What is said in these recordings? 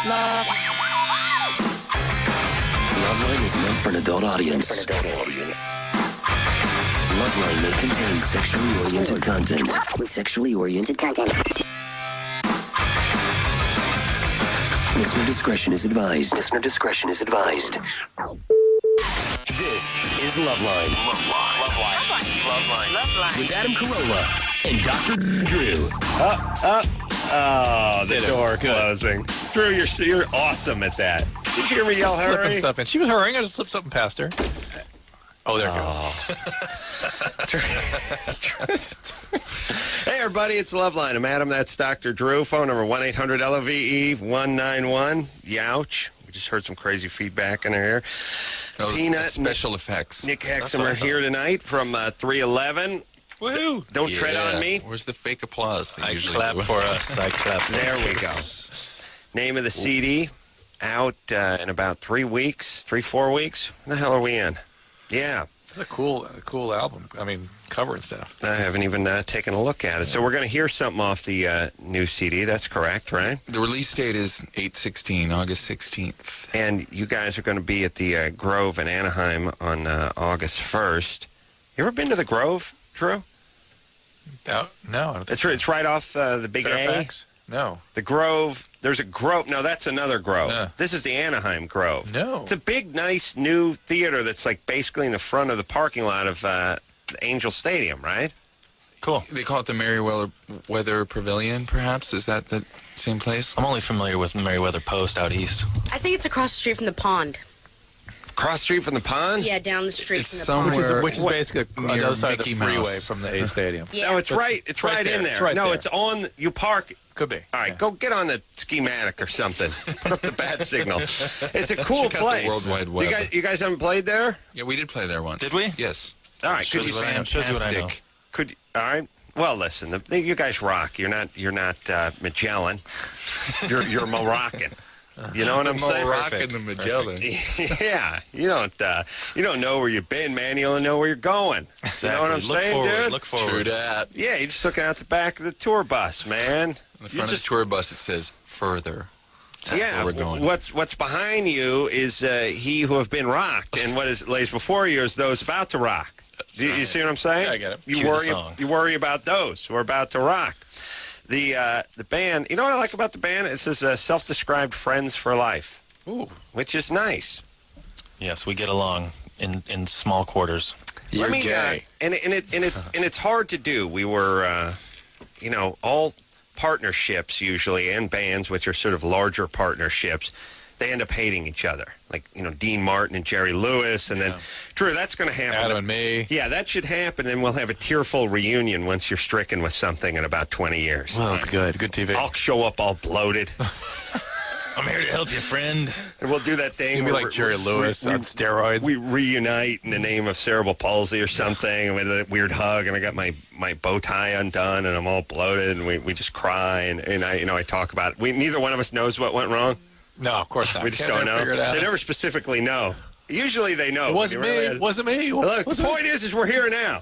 Loveline is meant for an adult audience. Loveline may contain sexually oriented content. Listener discretion is advised. This is Loveline. With Adam Carolla and Dr. Drew. Oh, the door closing. Drew, you're awesome at that. Did you hear me yell hurry? Slipping stuff in. She was hurrying. I just slipped something past her. Oh, there it goes. Hey, everybody, it's Loveline. I'm Adam. That's Dr. Drew. Phone number 1-800-LOVE-191. Youch. We just heard some crazy feedback in our ear. Peanut. Special effects. Nick Hexamer here tonight from 311. Woohoo! Don't tread on me. Where's the fake applause? I clap for us. I clap. There we go. Name of the CD out in about 3 weeks, 4 weeks. What the hell are we in? Yeah. It's a cool album. I mean, cover and stuff. I haven't even taken a look at it. So we're going to hear something off the new CD. That's correct, right? The release date is 8/16, August 16th. And you guys are going to be at the Grove in Anaheim on August 1st. You ever been to the Grove, Drew? No, I don't think It's right off the Big Fairfax? A. No. The Grove. There's a Grove. No, that's another Grove. Yeah. This is the Anaheim Grove. No. It's a big, nice, new theater that's like basically in the front of the parking lot of Angel Stadium, right? Cool. They call it the Merriweather Pavilion, perhaps? Is that the same place? I'm only familiar with the Merriweather Post out east. I think it's across the street from the pond. Cross street from the pond? Yeah, down the street It's from the somewhere- pond. Which is basically on the near other side Mickey of the freeway Mouse. from the A Stadium. Yeah. No, it's It's right. It's right right there. in there. It's right no, there. it's on. You park. Could be. All right, go get on the schematic or something. Put up the bat signal. It's a cool Check out the place. World Wide Web. You guys haven't played there? Yeah, we did play there once. Did we? Yes. All right. Could Shows you? you what I am. Shows you what I know. Fantastic. All right. Well, listen. You guys rock. You're not Magellan. You're Moroccan. You know what I'm saying? Moroccan and Magellan. Yeah. You don't know where you've been, man. You only know where you're going. Exactly. You know what I'm Look saying, forward. dude? Look True forward. that. Yeah. You're just looking out the back of the tour bus, man. On the front of the tour bus, it says, further. That's Yeah, where we're going. what's behind you is he who have been rocked, and what lays before you is those about to rock. You see what I'm saying? Yeah, I get it. You Cue the worry, song. you worry about those who are about to rock. The band. You know what I like about the band? It says self-described friends for life, Ooh. which is nice. Yes, we get along in small quarters. You're gay. And it's hard to do. We were, all partnerships usually, and bands, which are sort of larger partnerships, they end up hating each other. Like, Dean Martin and Jerry Lewis, and then, Drew, that's going to happen. Adam and me. Yeah, that should happen, and we'll have a tearful reunion once you're stricken with something in about 20 years. Oh, good. Good TV. I'll show up all bloated, I'm here to help you, friend. and we'll do that thing. You'd be where like Jerry Lewis on steroids. We reunite in the name of cerebral palsy or something, with a weird hug, and I got my bow tie undone, and I'm all bloated, and we just cry, and I talk about it. Neither one of us knows what went wrong. No, of course not. We just Can't don't know. figure it out. They never specifically know. Usually they know. It wasn't When you me. realize- It wasn't me. Look, the point is we're here now.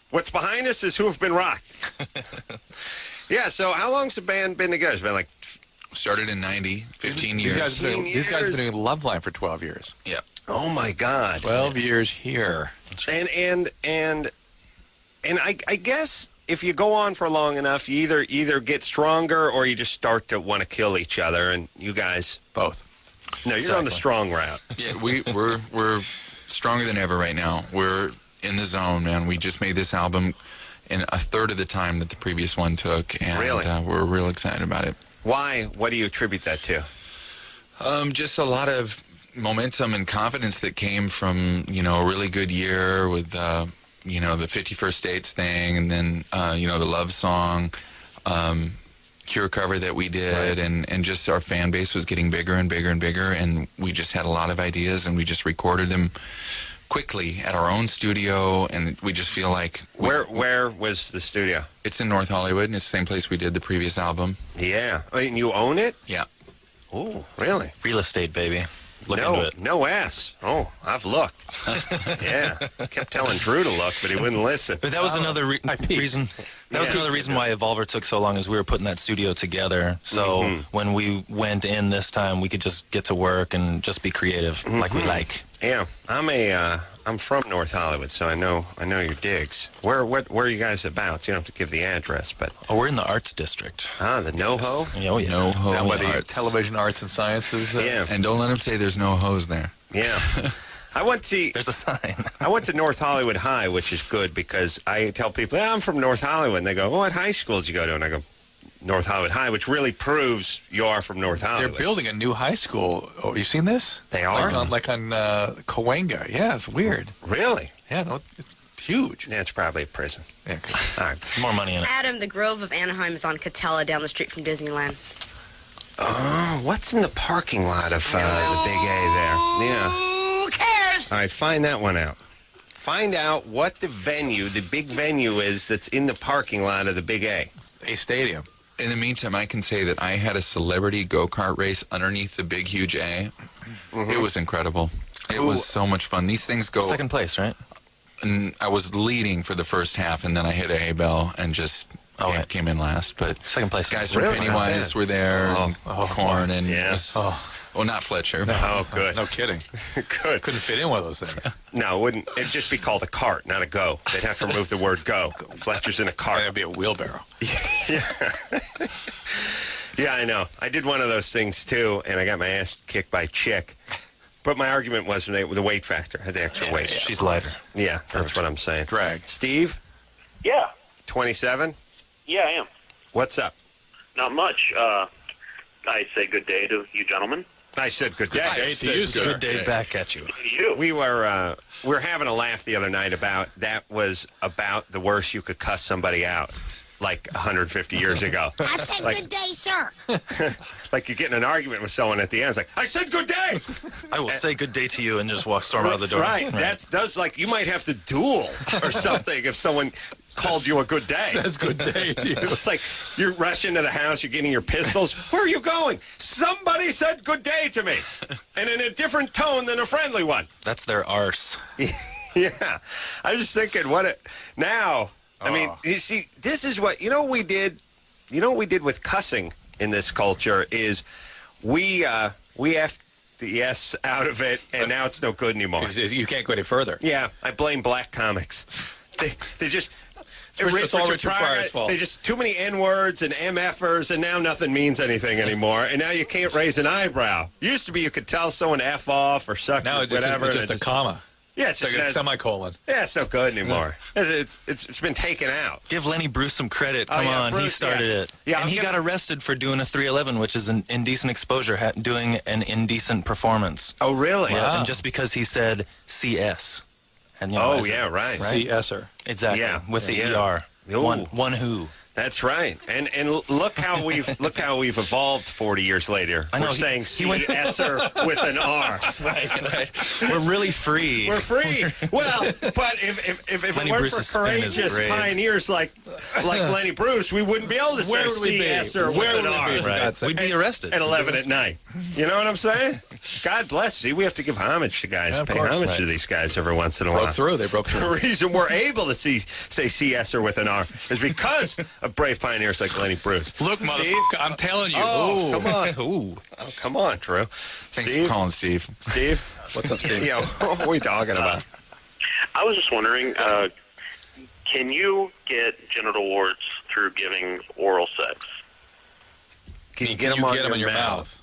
What's behind us is who have been rocked. Yeah, so how long's the band been together? It's been like... Started in 90, 15 These years. guys have been doing Loveline for 12 years. Yeah. Oh, my God. 12 years here. And I guess if you go on for long enough, you either get stronger or you just start to want to kill each other. And you guys... Both. No, you're on the strong route. Yeah, we're stronger than ever right now. We're in the zone, man. We just made this album in a third of the time that the previous one took, and Really? We're real excited about it. Why? What do you attribute that to? Just a lot of momentum and confidence that came from a really good year with the 51st Dates thing, and then the Love Song. Cure cover that we did, Right. and just our fan base was getting bigger and bigger and bigger, and we just had a lot of ideas, and we just recorded them quickly at our own studio, and we just feel like... Where was the studio? It's in North Hollywood, and it's the same place we did the previous album. Yeah. I mean, you own it? Yeah. Oh, really? Real estate, baby. Look into it. No S. Oh, I've looked. Yeah, kept telling Drew to look, but he wouldn't listen. But that was another reason. That was another reason why Evolver took so long, is we were putting that studio together. So when we went in this time, we could just get to work and just be creative like we like. Yeah, I'm from North Hollywood, so I know your digs. Where are you guys about? So you don't have to give the address, but Oh, we're in the Arts District. the NoHo. Oh, yeah. NoHo Down by the Arts. Television Arts and Sciences. Yeah, And don't let him say there's no hose there. yeah. I went to There's a sign. I went to North Hollywood High, which is good because I tell people, I'm from North Hollywood, and they go, what high school did you go to? And I go, North Hollywood High, which really proves you are from North They're Hollywood. building a new high school. Oh, you seen this? They are? Like on Cahuenga. Yeah, it's weird. Really? Yeah, no, it's huge. Yeah, it's probably a prison. Yeah, All right. More money in it. Adam, the Grove of Anaheim is on Carolla down the street from Disneyland. Oh, what's in the parking lot of the Big A there? Yeah. Who cares? All right, find that one out. Find out what the big venue is that's in the parking lot of the Big A. a stadium. In the meantime, I can say that I had a celebrity go-kart race underneath the big, huge A. It was incredible. It was so much fun. These things go... Second place, right? And I was leading for the first half, and then I hit a hay bell and just came in last. But Second place. guys from Really? Pennywise were there, and Korn, and Yes. well, not Fletcher. Oh, good. No kidding. Good. Couldn't fit in one of those things. No, it wouldn't. It'd just be called a cart, not a go. They'd have to remove the word go. Fletcher's in a cart. That'd be a wheelbarrow. Yeah, I know. I did one of those things, too, and I got my ass kicked by Chick. But my argument was the weight factor. Had the extra weight. She's lighter. Yeah, that's what I'm saying. Drag. Steve, Yeah, 27. yeah, I am. What's up? Not much. I say good day to you gentlemen. I said good day. day to you, sir. Good day back at you. You. We were having a laugh the other night about the worst you could cuss somebody out, like 150 years ago. I said good day, sir. Like you get in an argument with someone at the end. It's like, I said good day. I will say good day to you and just storm out of the door. Right. That's like you might have to duel or something if someone called you a good day. That's good day to you. It's like you're rushing to the house, you're getting your pistols. Where are you going? Somebody said good day to me. And in a different tone than a friendly one. That's their arse. Yeah. I'm just thinking, now, I mean, you see, this is what we did with cussing in this culture is we have the S out of it, and now it's no good anymore. You can't go any further. Yeah, I blame black comics. They just... It's all Richard Pryor's fault. They just too many N-words and MFers, and now nothing means anything anymore. And now you can't raise an eyebrow. Used to be you could tell someone to F off or suck Now or it's whatever. just a comma. Yeah, It's like a semicolon. Yeah, it's no good anymore. It's been taken out. Give Lenny Bruce some credit. Oh, Come yeah, on, he Bruce, started yeah. it. Yeah, and I'll he give got him- arrested for doing a 311, which is an indecent exposure, doing an indecent performance. Oh, really? Yeah, and just because he said CS. And, Oh, as a- yeah, right. C.S.er. Exactly. Yeah, With the yeah. ER. Ooh. One who. That's right. And look how we've evolved 40 years later. I know, We're saying C-S-er with an R. Right. We're really free. We're free. Well, but if it Lenny weren't Bruce's for spin is courageous great. pioneers like Lenny Bruce, we wouldn't be able to Where say would we be? C-S-er with Where an would we R. be? Right. That's it. We'd be arrested. At 11 at night. You know what I'm saying? God bless. See, we have to give homage to guys. Yeah, of Pay course. homage Right. to these guys every once in a while. They broke through. The reason we're able to say C-S-er with an R is because of brave pioneers like Lenny Bruce. Look, Steve? motherfucker, I'm telling you. Oh, Ooh. come on. Ooh. Oh, come on, Drew. Thanks Steve? for calling, Steve. Steve? What's up, Steve? Yeah, what are we talking about? I was just wondering, can you get genital warts through giving oral sex? Can you Can get you them get them in your mouth?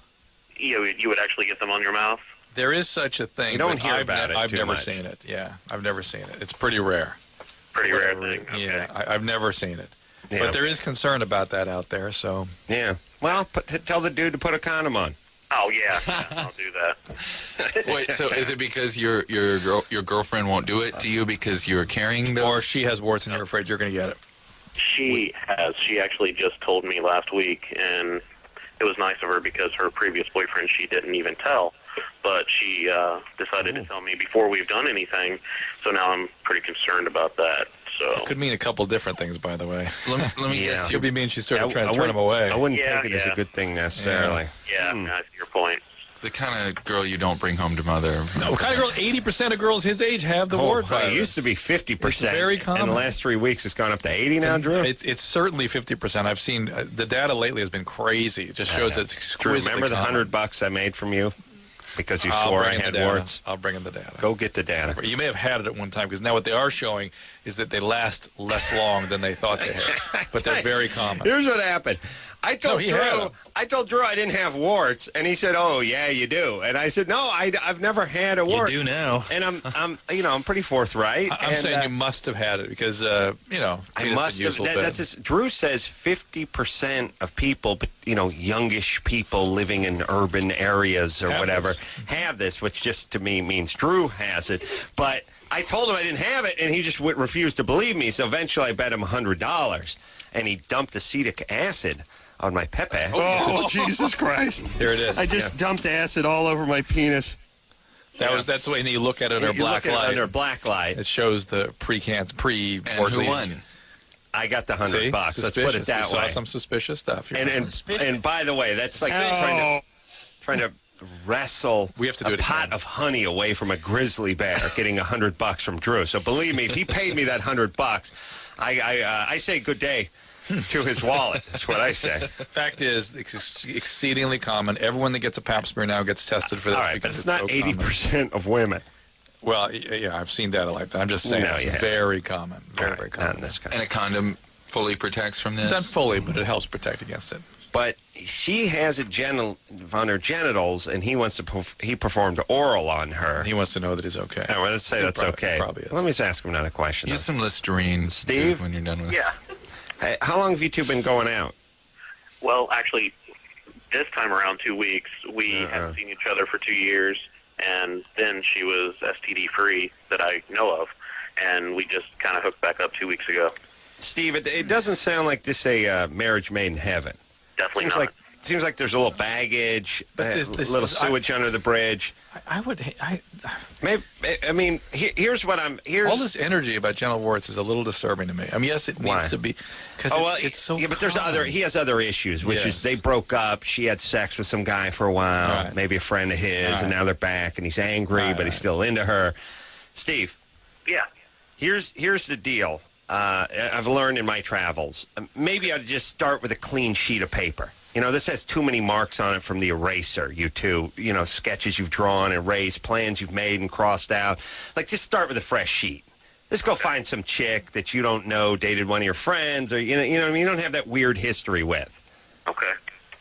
You would actually get them on your mouth? There is such a thing. You don't but hear about it I've too never much. seen it. Yeah, I've never seen it. It's pretty rare. Pretty rare thing. Okay. Yeah, I've never seen it. Yeah. But there is concern about that out there, so... Yeah. Well, tell the dude to put a condom on. Oh, yeah. I'll do that. Wait, so is it because your girlfriend won't do it to you because you're carrying those? Or she has warts and you're afraid you're going to get it. She has. She actually just told me last week, and it was nice of her because her previous boyfriend, she didn't even tell. But she decided to tell me before we've done anything, so now I'm pretty concerned about that. So Could mean a couple different things, by the way. Let me Yeah. guess. Could be mean she started trying to I turn him away. I wouldn't Yeah, take it as a yeah. good thing necessarily. yeah, I see your point. The kind of girl you don't bring home to mother. No, what kind of girl? 80% of girls his age have the wart virus. It used to be 50%. It's very common. In the last 3 weeks, it's gone up to 80 now, Drew. It's certainly 50%. I've seen the data lately has been crazy. It just shows it's Drew, exquisitely remember the common. $100 I made from you because you I'll swore I bring in had the data. warts? I'll bring in the data. Go get the data. You may have had it at one time, because now what they are showing is that they last less long than they thought they had. But they're very common. Here's what happened. I told he had them. Drew I didn't have warts, and he said, "Oh yeah, you do." And I said, "No, I've never had a wart." You do now. And I'm pretty forthright. I'm saying you must have had it because, I penis must been have. useful That's just, Drew says 50% of people, but youngish people living in urban areas or Have whatever, this. have this, which just to me means Drew has it. But I told him I didn't have it, and he just refused to believe me. So eventually, I bet him $100, and he dumped acetic acid on my pepe. Oh, Jesus Christ! There it is. I just dumped acid all over my penis. That's the way you look at it under You black look at it light. under black light. It shows the pre-cancer, And who won? I got the $100. See? Let's put Suspicious. it that We way. saw some suspicious stuff. You're And by the way, that's like trying to wrestle We have to do a it pot again. of honey away from a grizzly bear getting $100 from Drew. So believe me, if he paid me that $100, I say good day to his wallet. That's what I say. Fact is, it's exceedingly common. Everyone that gets a pap smear now gets tested for this. All right, but because it's not so common. 80% of women. Well, yeah, I've seen data like that. I'm just saying No, you it's haven't. very common. Very, All very right, not common. in this guy. And a condom fully protects from this? Not fully, but it helps protect against it. But she has it on her genitals, and he wants to. He performed oral on her. He wants to know that he's okay. All right, well, let's say that's okay. Probably is. Let me just ask him another question. Use though. some Listerine, Steve? when you're done with it. Yeah. Hey, how long have you two been going out? Well, actually, this time around 2 weeks, we hadn't seen each other for 2 years, and then she was STD free that I know of, and we just kind of hooked back up 2 weeks ago. Steve, it doesn't sound like this a marriage made in heaven. Definitely Seems not. seems like there's a little baggage, But a this little is- sewage under the bridge. Maybe, I mean, here's what I'm. Here's all this energy about genital warts is a little disturbing to me. I mean, yes, it Why? needs to be because it's so. yeah, but there's common. he has other issues, which Yes. is they broke up. She had sex with some guy for a while, Right. maybe a friend of his, Right. and now they're back, and he's angry, Right, but he's right. still into her. Steve, Yeah. here's the deal. I've learned in my travels. Maybe I'd just start with a clean sheet of paper. This has too many marks on it from the eraser. You two, sketches you've drawn, erased, plans you've made and crossed out. Like, just start with a fresh sheet. Just go find some chick that you don't know dated one of your friends, or you know what I mean? You don't have that weird history with. Okay.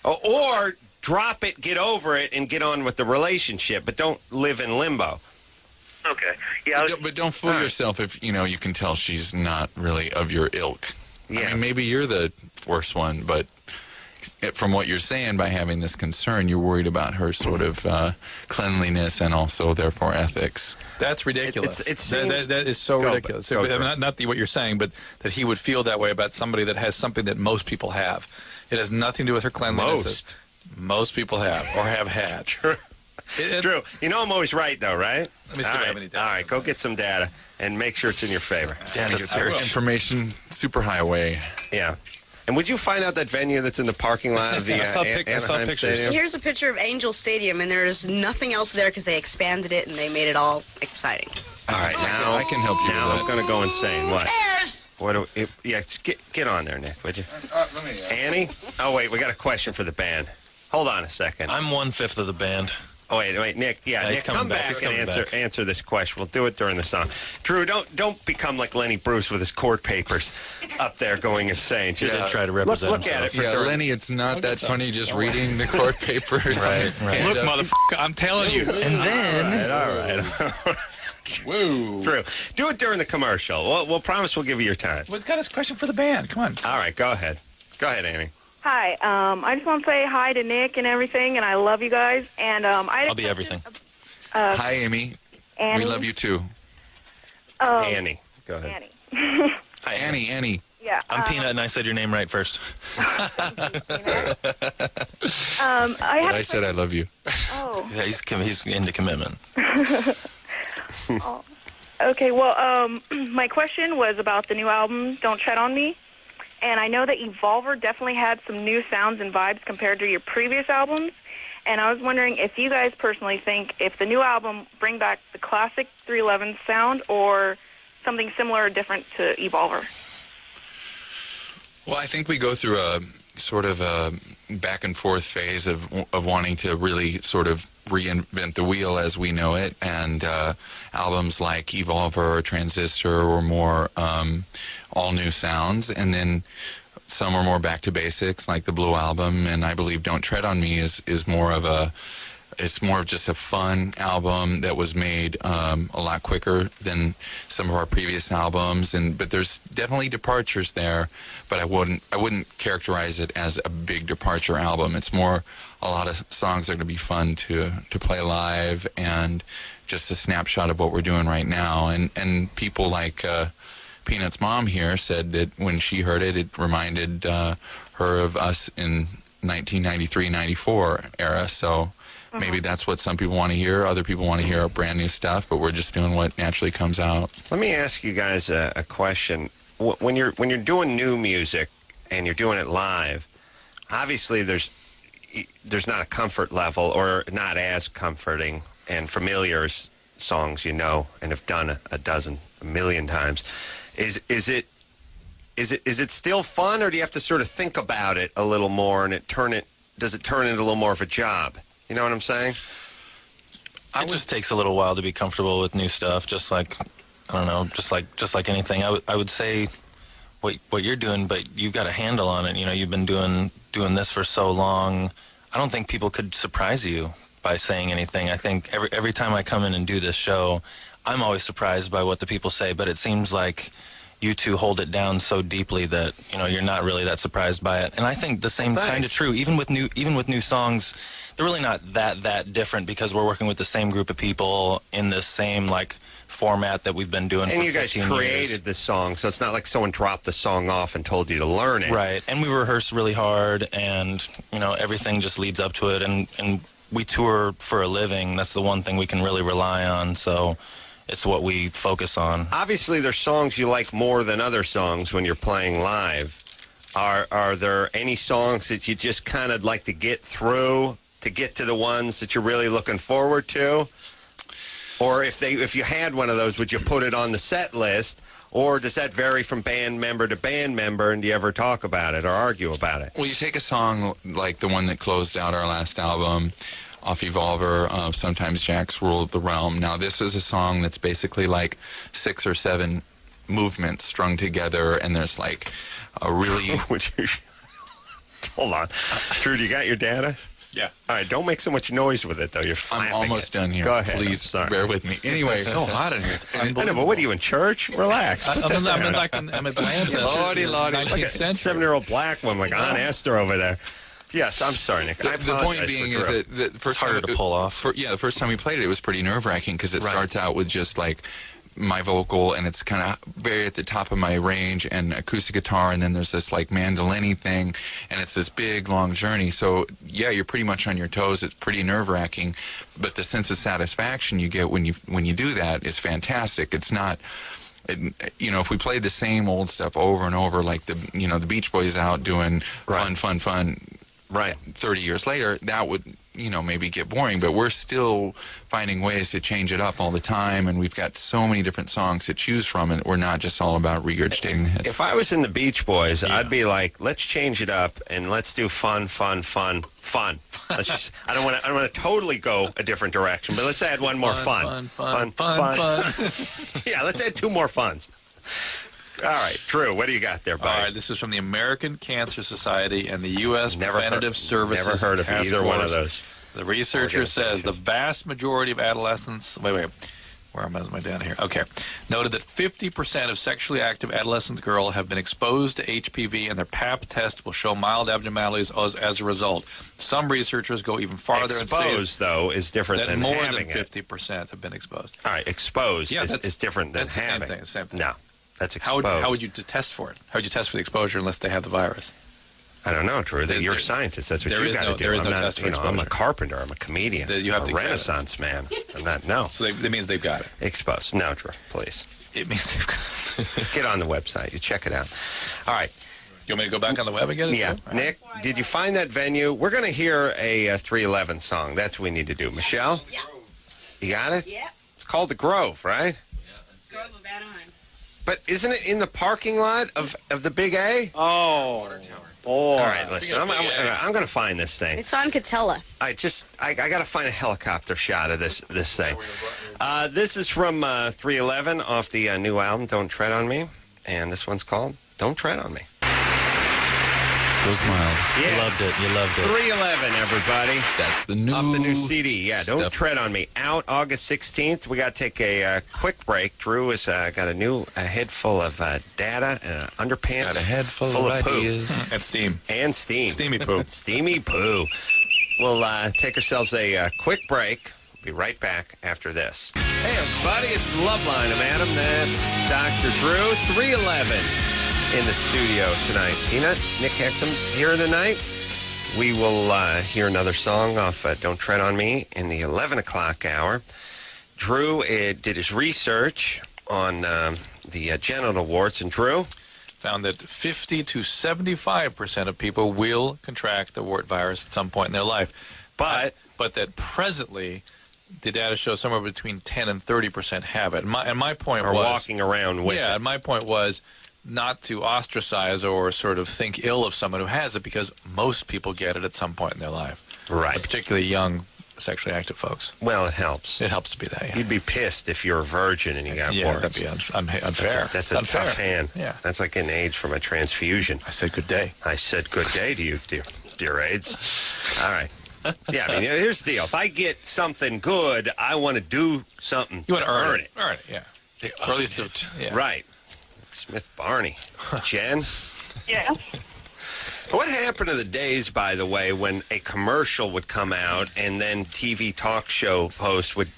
Or drop it, get over it, and get on with the relationship, but don't live in limbo. Okay. Yeah. But don't fool yourself if, you can tell she's not really of your ilk. Yeah. I mean, maybe you're the worst one, but from what you're saying, by having this concern, you're worried about her sort of cleanliness and also, therefore, ethics. That's ridiculous. It seems- that is so Go, ridiculous. go, I mean, Drew. not what you're saying, but that he would feel that way about somebody that has something that most people have. It has nothing to do with her cleanliness. Most people have or have had. True. Drew, I'm always right, though, right? Let me see if I have any data. All right, go get some data and make sure it's in your favor. Data search. Information superhighway. Yeah. And would you find out that venue that's in the parking lot of the I saw Anaheim pictures. Stadium? Here's a picture of Angel Stadium, and there's nothing else there because they expanded it and they made it all exciting. All right, now I can help you Now with I'm that. going to go insane. What? Get on there, Nick, would you? Let me Annie? Oh, wait, we got a question for the band. Hold on a second. I'm 1/5 of the band. Oh, wait, Nick. Yeah, he's Nick, coming come back. back He's and coming back. answer this question. We'll do it during the song. Drew, don't become like Lenny Bruce with his court papers up there going insane. He Just did try to represent look at it himself. for Yeah, during- Lenny, it's not that funny just reading the court papers. on Right, his right. stand-up. Look, motherfucker, I'm telling you. And then All right. Whoa. Drew, do it during the commercial. We'll promise we'll give you your time. What's got his question for the band? Come on. All right, go ahead. Go ahead, Annie. Hi, I just want to say hi to Nick and everything, and I love you guys. And I'll be everything. Hi, Amy. Annie. We love you, too. Annie. Go ahead. Annie. Hi, Annie. Yeah. I'm Peanut, and I said your name right first. I But have. I said I love you. Oh. Yeah, he's into commitment. Okay. Well, my question was about the new album, "Don't Tread on Me," and I know that Evolver definitely had some new sounds and vibes compared to your previous albums. And I was wondering if you guys personally think if the new album bring back the classic 311 sound or something similar or different to Evolver. Well, I think we go through a sort of a back and forth phase of wanting to really sort of reinvent the wheel as we know it, and albums like Evolver or Transistor were more all new sounds, and then some are more back to basics like the Blue Album, and I believe Don't Tread on Me is more of just a fun album that was made a lot quicker than some of our previous albums, but there's definitely departures there, but I wouldn't characterize it as a big departure album. It's more a lot of songs that are going to be fun to play live, and just a snapshot of what we're doing right now. And people like Peanut's mom here said that when she heard it, it reminded her of us in 1993-94 era, so maybe that's what some people want to hear. Other people want to hear brand new stuff, but we're just doing what naturally comes out. Let me ask you guys a question. When you're doing new music and you're doing it live, obviously there's not a comfort level, or not as comforting and familiar as songs you know and have done a million times. Is it still fun, or do you have to sort of think about it a little more and does it turn into a little more of a job? You know what I'm saying? It just takes a little while to be comfortable with new stuff. Just like, I don't know, just like anything. I would say what you're doing, but you've got a handle on it. You know, you've been doing this for so long. I don't think people could surprise you by saying anything. I think every time I come in and do this show, I'm always surprised by what the people say. But it seems like you two hold it down so deeply that, you know, you're not really that surprised by it. And I think the same is kind of true. Even with new songs, they're really not that different, because we're working with the same group of people in this same like format that we've been doing for 15 years. And you guys created this song, so it's not like someone dropped the song off and told you to learn it. Right. And we rehearse really hard, and, you know, everything just leads up to it. And we tour for a living. That's the one thing we can really rely on. So it's what we focus on. Obviously, there's songs you like more than other songs when you're playing live. Are there any songs that you just kind of like to get through, to get to the ones that you're really looking forward to? Or if you had one of those, would you put it on the set list? Or does that vary from band member to band member, and do you ever talk about it or argue about it? Well, you take a song like the one that closed out our last album, off Evolver, Sometimes Jack's Rule of the Realm. Now, this is a song that's basically like 6 or 7 movements strung together, and there's like a really... Hold on. Drew, do you got your data? Yeah. All right, don't make so much noise with it, though. You're flapping. I'm almost done here. Go ahead. Please bear with me. Anyway, It's so hot in here. I know, but what are you, in church? Relax. I'm in Atlanta. Lordy. 19th century. 7-year-old black woman like Aunt Esther over there. Yes, I'm sorry, Nick. The point being is that the first harder time to pull off. The first time we played it, it was pretty nerve-wracking, because it starts out with just like my vocal, and it's kind of very at the top of my range, and acoustic guitar, and then there's this like mandolin-y thing, and it's this big long journey. So yeah, you're pretty much on your toes. It's pretty nerve-wracking, but the sense of satisfaction you get when you do that is fantastic. It's not, you know, if we played the same old stuff over and over, like the Beach Boys out doing fun, right, 30 years later, that would, you know, maybe get boring, but we're still finding ways to change it up all the time, and we've got so many different songs to choose from, and we're not just all about regurgitating the hits. If I was in the Beach Boys, I'd be like, let's change it up and let's do fun. Let's just, I don't want to totally go a different direction, but let's add one more fun. Yeah, let's add 2 more funs. All right, Drew, what do you got there, buddy? All right, this is from the American Cancer Society and the U.S. Preventative Services Never heard of Task either Force. one of those. The researcher says the vast majority of adolescents... Wait. Where am I down here? Okay. Noted that 50% of sexually active adolescent girls have been exposed to HPV, and their Pap test will show mild abnormalities as a result. Some researchers go even farther and say... Exposed, though, is different than more having than it. 50% have been exposed. All right, exposed is different than that's the having. Same thing. No, that's exposed. How would you test for it? How would you test for the exposure unless they have the virus? I don't know, Drew. You're a scientist. That's what you got to do. There is I'm no not, test for I'm a exposure. carpenter. I'm a comedian. You have I'm to a get it. Renaissance man. I'm not. No. So that means they've got it. Exposed. No, Drew. Please. It means they've got it. Get on the website. You check it out. All right. You want me to go back on the web again? Yeah. Nick, did you find that venue? We're going to hear a 311 song. That's what we need to do. Michelle? Yeah. You got it? Yep. It's called The Grove, right? Grove of Anaheim. But isn't it in the parking lot of the Big A? Oh, boy. All right, listen. I'm going to find this thing. It's on Carolla. I got to find a helicopter shot of this thing. This is from 311 off the new album, Don't Tread on Me. And this one's called Don't Tread on Me. Goes mild. Yeah. You loved it. You loved it. 311, everybody. That's the new Off the new CD. Yeah, Don't stuff. Tread on Me. Out August 16th. We got to take a quick break. Drew has got a head full of data and underpants. Got a head full of poo. ideas. And steam. And steam. Steamy poo. Steamy poo. We'll take ourselves a quick break. Be right back after this. Hey, everybody, it's Loveline. I'm Adam. That's Dr. Drew. 311 in the studio tonight. Peanut, Nick Hexum here tonight. We will hear another song off Don't Tread on Me in the 11 o'clock hour. Drew did his research on the genital warts, and Drew? Found that 50 to 75% of people will contract the wart virus at some point in their life. But that presently, the data shows somewhere between 10 and 30% have it. And my point Or was... walking around with Yeah, it. and my point was not to ostracize or sort of think ill of someone who has it, because most people get it at some point in their life. Right. Particularly young, sexually active folks. Well, it helps. It helps to be that, yeah. You'd be pissed if you're a virgin and you got Yeah, warts. that'd be unfair. That's It's a unfair. tough hand. Yeah. That's like getting AIDS from a transfusion. I said good day. I said good day to you, dear AIDS. All right. Yeah, I mean, here's the deal. If I get something good, I want to do something. You want to earn it. Earn it, yeah. Or at least yeah. Right. Smith Barney. Jen? Yeah. What happened to the days, by the way, when a commercial would come out and then TV talk show hosts would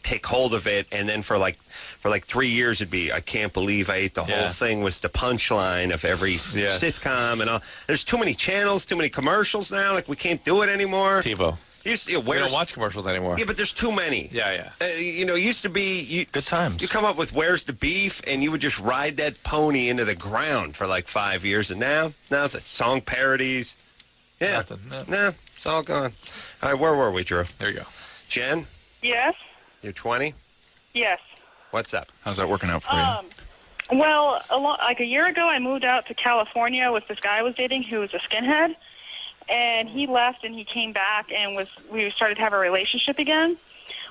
take hold of it, and then for like 3 years it'd be, I can't believe I ate the whole thing, was the punchline of every sitcom and all. There's too many channels, too many commercials now. Like, we can't do it anymore. TiVo. We don't watch commercials anymore. Yeah, but there's too many. Yeah. It used to be... Good times. You come up with Where's the Beef, and you would just ride that pony into the ground for like 5 years, and now, nothing. Song parodies. Yeah. Nothing. No, it's all gone. All right, where were we, Drew? There you go. Jen, Yes. you're 20? Yes. What's up? How's that working out for you? Well, like a year ago, I moved out to California with this guy I was dating who was a skinhead, and he left and he came back and we started to have a relationship again.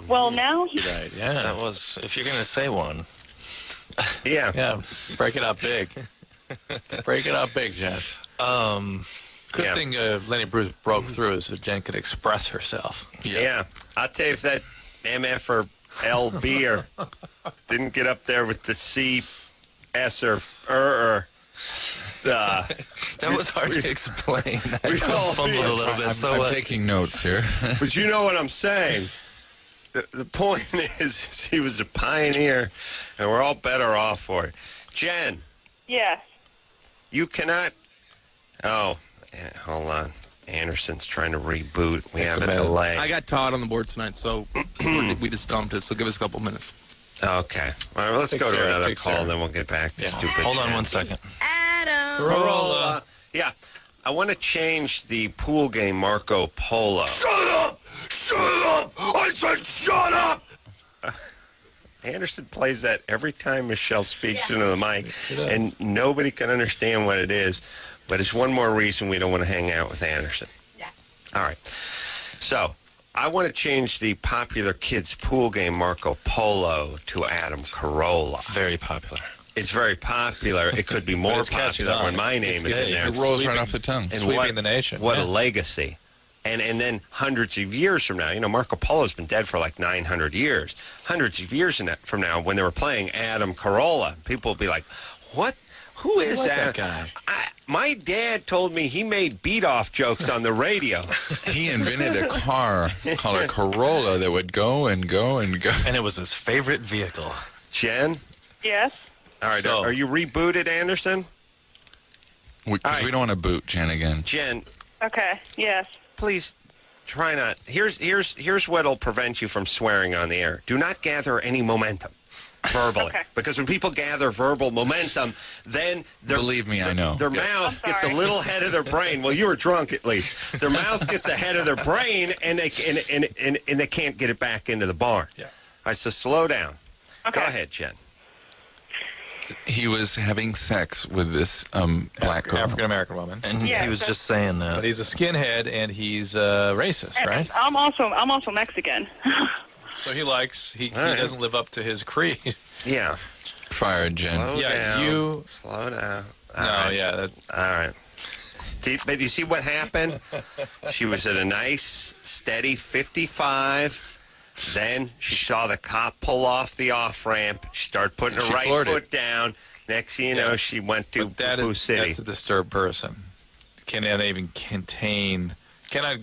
Well, now he's Right, yeah. That was, if you're going to say one. Yeah. Yeah, break it up big. Break it up big, Jen. Good thing Lenny Bruce broke through so Jen could express herself. Yeah. I'll tell you, if that MF or LB or didn't get up there with the C, S, or That was hard to explain. we all fumbled a little bit. I'm taking notes here. But you know what I'm saying. The point is, he was a pioneer, and we're all better off for it. Jen, yes. you cannot... Oh, hold on. Anderson's trying to reboot. We have a delay. I got Todd on the board tonight, so we just dumped it, so give us a couple minutes. Okay. All right, let's go to another call, Sarah. and then we'll get back to stupid Hold on Jen. 1 second. Adam. Carolla. Yeah. I want to change the pool game Marco Polo. Shut up! Shut up! I said shut up! Anderson plays that every time Michelle speaks into the mic, and nobody can understand what it is. But it's one more reason we don't want to hang out with Anderson. Yeah. All right. So, I want to change the popular kids pool game Marco Polo to Adam Carolla. Very popular. It's very popular. It could be more it's catching popular on. when my name is in there. It rolls right off the tongue. And Sweeping the nation. What Yeah. a legacy. And then hundreds of years from now, Marco Polo's been dead for like 900 years. Hundreds of years from now, when they were playing Adam Carolla, people will be like, what? Who is that guy? My dad told me he made beat-off jokes on the radio. He invented a car called a Carolla that would go and go and go. And it was his favorite vehicle. Jen? Yes. All right, So- are you rebooted, Anderson? Because we don't want to boot Jen again. Jen, Okay. Yes. please try not. Here's what'll prevent you from swearing on the air. Do not gather any momentum. verbally. Okay. Because when people gather verbal momentum, then Believe me, I know. their Yeah. mouth I'm gets a sorry. little ahead of their brain. Well, you were drunk at least. Their mouth gets ahead of their brain, and they can't get it back into the barn. Yeah. All right, so slow down. Okay. Go ahead, Jen. He was having sex with this black girl. African American woman. And Yeah, he was so- just saying that. But he's a skinhead and he's racist, And right? I'm also Mexican. So he right. doesn't live up to his creed. Yeah. Fired, Jen. Slow Yeah, down. you- Slow down. No, All right. yeah, that's All right. But you see what happened? She was at a nice, steady 55. Then she saw the cop pull off the off-ramp. She started putting her She right floored foot it. down. Next thing you know, Yeah. she went to but that Boo is City. that's a disturbed person. Cannot even cannot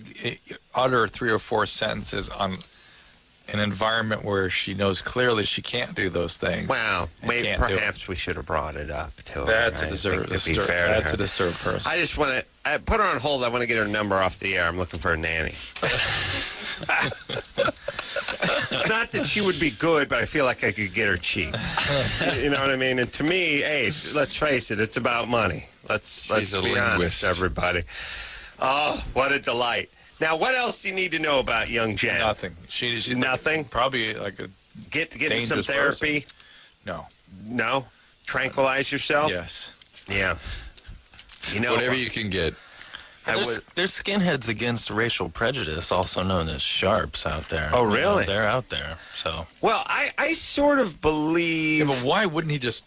utter 3 or 4 sentences on an environment where she knows clearly she can't do those things. Wow. I Maybe can't do it. perhaps we should have brought it up to her. That's I a think to be disturbed. fair to That's her. a disturbed person. I just want to put her on hold. I want to get her number off the air. I'm looking for a nanny. Not that she would be good, but I feel like I could get her cheap. You know what I mean? And to me, hey, let's face it, it's about money. Let's a be honest, linguist. everybody. Oh, what a delight. Now, what else do you need to know about young Jen? Nothing. She's Nothing? Probably like a Get into some dangerous therapy? no. No? Tranquilize yourself? Yes. Yeah. You know, Whatever you can get. I There's, would, there's skinheads against racial prejudice, also known as sharps, out there. Oh, You know, really? they're out there. So well, I sort of believe. Yeah, but why wouldn't he just?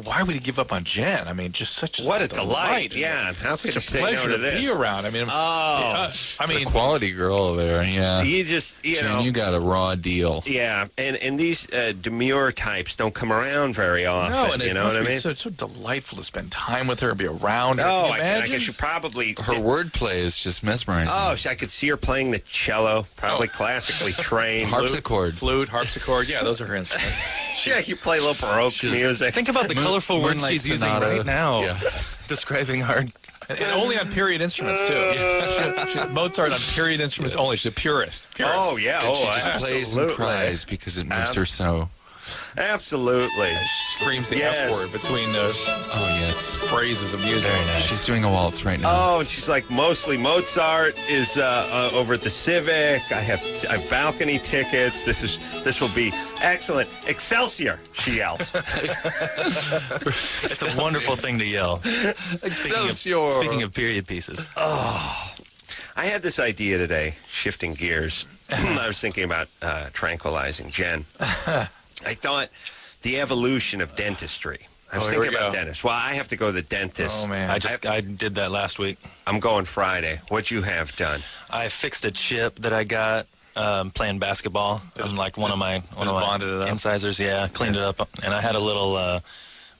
Why would he give up on Jen? I mean, just such a What a delight. Yeah. How Such could a you say no pleasure to to this? be around. I mean, Oh. I mean, The quality girl there, yeah. You just, you Jen, know. you got a raw deal. Yeah, and these demure types don't come around very often. no, and it you know must what I be mean? so delightful to spend time with her and be around her. Oh, Can you I imagine? guess you probably. Her wordplay is just mesmerizing. Oh, I could see her playing the cello, probably classically trained. Harpsichord. Flute, harpsichord. Yeah, those are her instruments. Yeah, you play a little Baroque music. think about the colorful words Moonlight she's using Sonata. right now, Yeah. describing her. And only on period instruments too. Mozart on period instruments only. She's a purist. Oh yeah, And she just absolutely. plays and cries because it moves her so. Absolutely. Screams the Yes. F word between those Oh, yes. phrases of music. Very nice. She's doing a waltz right now. Oh, and she's like, mostly Mozart is over at the Civic. I have balcony tickets. This will be excellent. Excelsior, she yells. It's a wonderful thing to yell. Excelsior. Speaking of period pieces. I had this idea today, shifting gears. I was thinking about tranquilizing Jen. I thought the evolution of dentistry. I was here we thinking about go. dentists. Well, I have to go to the dentist. Oh man. I did that last week. I'm going Friday. What'd you have done? I fixed a chip that I got playing basketball. I'm like one of my bonded it up? incisors. Yeah, cleaned it up, and I had a little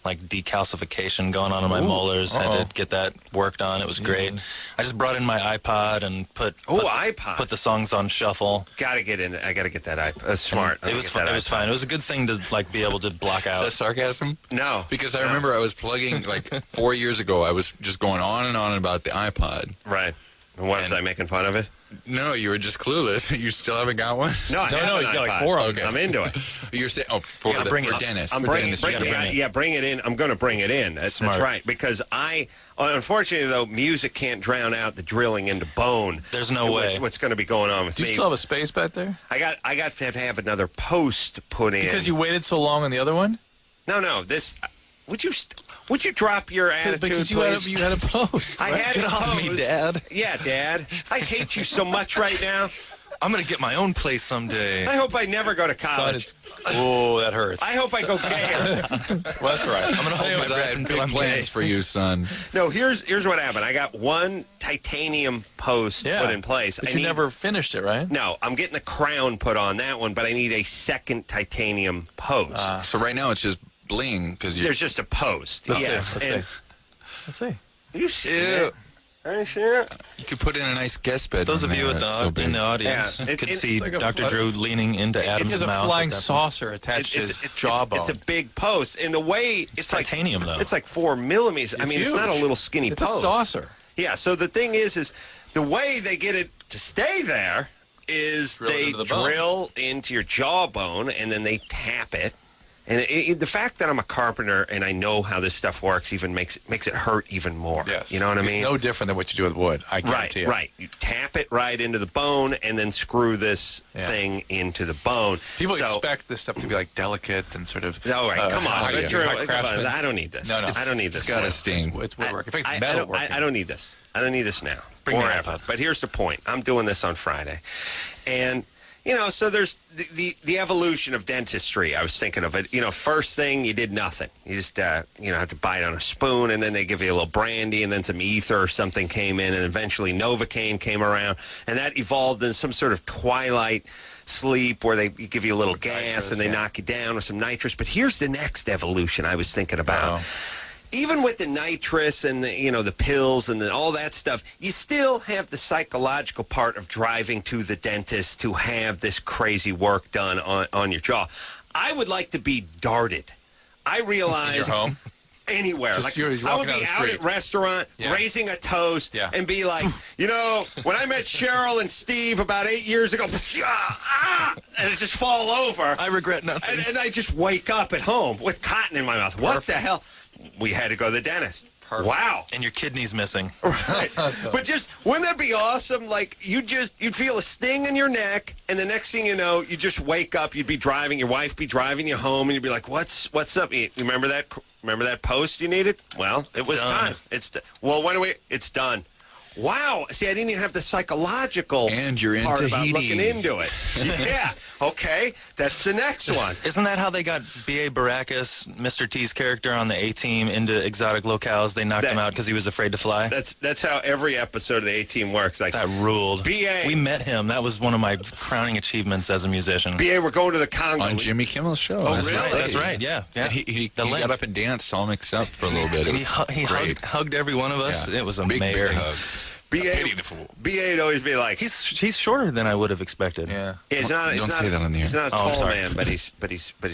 like decalcification going on in my molars. Had to get that worked on. It was great. I just brought in my iPod and put iPod. put the songs on shuffle. Gotta get in. I gotta get that iPod. That's smart. It was fun. It was fine. It was a good thing to like be able to block Is out. that sarcasm? No, Because I remember I was plugging, like 4 years ago, I was just going on and on about the iPod. right. And what was I making fun of it? No, you were just clueless. You still haven't got one? No, I have no, an he's got like iPod. 4 of them. I'm into it. You're saying, for Dennis. I'm For bringing, Dennis, you gotta bring it. bring it in. I'm going to bring it in. That's Smart. right. Because unfortunately, though, music can't drown out the drilling into bone. There's no way. What's going to be going on with Do you me? still have a space back there? I got to have another post put in. Because you waited so long on the other one? No. This. Would you drop your attitude, Because please? you had a post. I had Get a off me, post. Dad. Yeah, Dad. I hate you so much right now. I'm gonna get my own place someday. I hope I never go to Son, college. that hurts. I hope I go gay. Well, that's right. I'm gonna hold my Because I breath had until big I'm plans gay. for you, son. No, here's what happened. I got one titanium post Yeah. put in place. But I you need- never finished it, right? No, I'm getting the crown put on that one, but I need a second titanium post. So right now it's just bling because you. There's just a post. Let's yes. see. and Let's see. you see Ew. it? Are you sure? You could put in a nice guest bed. Those of you there. in That's so the, in big. the audience Yeah. could It- see it's like a Dr. fl- Drew leaning into Adam's There's a mouth. flying at that saucer attached to his jawbone. It's a big post, and the way it's like titanium, though. It's like 4 millimeters. I It's mean, it's not a huge. little skinny It's post. a saucer. Yeah. So the thing is the way they get it to stay there is Drill it they into the bone. drill into your jawbone, and then they tap it. And the fact that I'm a carpenter and I know how this stuff works even makes it hurt even more. Yes. You know what I mean? It's no different than what you do with wood. I guarantee Right. You tap it right into the bone and then screw this thing into the bone. People expect this stuff to be like delicate and sort of. All right, come on. high craftsman. I don't need this. No. I don't need this. It's got a sting. It's woodwork. In fact, it's metalwork. I don't need this. I don't need this now. Bring or your ever. iPad. But here's the point. I'm doing this on Friday. And, so there's the evolution of dentistry. I was thinking of it. First thing, you did nothing. You just, have to bite on a spoon, and then they give you a little brandy, and then some ether or something came in, and eventually Novocaine came around, and that evolved in some sort of twilight sleep where they give you a little gas nitrous, and they knock you down with some nitrous. But here's the next evolution I was thinking about. Even with the nitrous and the pills and all that stuff, you still have the psychological part of driving to the dentist to have this crazy work done on your jaw. I would like to be darted. I realize In your home? Anywhere. Just Like, you're I would walking be down the out street. at restaurant, raising a toast, and be like, when I met Cheryl and Steve about 8 years ago, and it just fall over. I regret nothing. And I just wake up at home with cotton in my mouth. What the hell? We had to go to the dentist. Perfect. Wow. And your kidney's missing. Right. But wouldn't that be awesome? Like, you'd feel a sting in your neck, and the next thing you know, you just wake up, you'd be driving, your wife be driving you home, and you'd be like, what's up? You remember that post you needed? Well, it was done. time. It's done. Wow. See, I didn't even have the psychological And you're part into about heating. looking into it. Yeah. Okay. That's the next one. Isn't that how they got B.A. Baracus, Mr. T's character on the A-Team, into exotic locales? They knocked him out because he was afraid to fly? That's how every episode of the A-Team works. Like, That ruled. B.A. We met him. That was one of my crowning achievements as a musician. B.A., we're going to the Congo. On Jimmy Kimmel's show. Oh, That's really? right. That's right, yeah. And he The link. got up and danced all mixed up for a little bit. It was He great. hugged every one of us. Yeah. It was Big amazing. bear hugs. Pity the fool. B.A.'d always be like, He's shorter than I would have expected. Yeah. he's not. Don't say that on the air. He's not a Oh, I'm tall sorry. man, but he's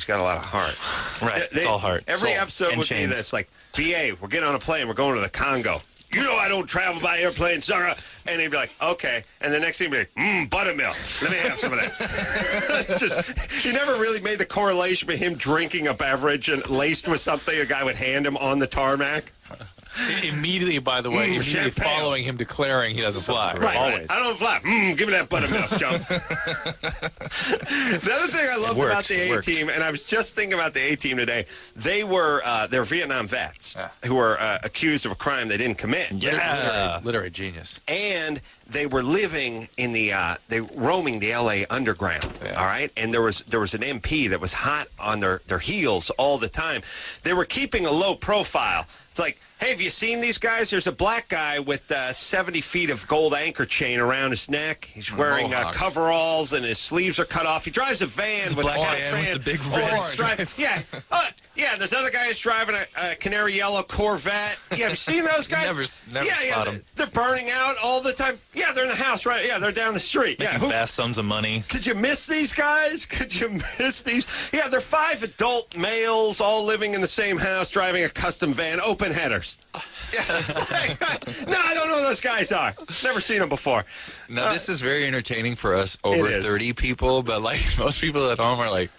got a lot of heart. Right. It's all heart. Every Soul. episode And would chains. be this, like, B.A., we're getting on a plane, we're going to the Congo. You know I don't travel by airplane, sir. And he'd be like, okay. And the next thing he'd be like, buttermilk. Let me have some of that. It's just, he never really made the correlation between him drinking a beverage and laced with something a guy would hand him on the tarmac. Immediately, by the way, immediately champagne. following him declaring he doesn't fly. Right, Always. I don't fly. Give me that buttermilk, Joe. The other thing I loved about the A-Team, and I was just thinking about the A-Team today, they're Vietnam vets who were accused of a crime they didn't commit. Literary genius. And they were living in roaming the L.A. underground, all right? And there was an MP that was hot on their heels all the time. They were keeping a low profile. It's like, hey, have you seen these guys? There's a black guy with 70 feet of gold anchor chain around his neck. He's wearing coveralls, and his sleeves are cut off. He drives a van with black orange van with the big red stripe. Yeah. There's other guys driving a canary yellow Corvette. Yeah, have you seen those guys? Never spot them. They're burning out all the time. Yeah, they're in the house, right? Yeah, they're down the street. Making vast sums of money. Could you miss these guys? Could you miss these? Yeah, they're 5 adult males all living in the same house, driving a custom van, open headers. Yeah, it's like, no, I don't know who those guys are. Never seen them before. Now, this is very entertaining for us over is. 30 people, but like most people at home are like,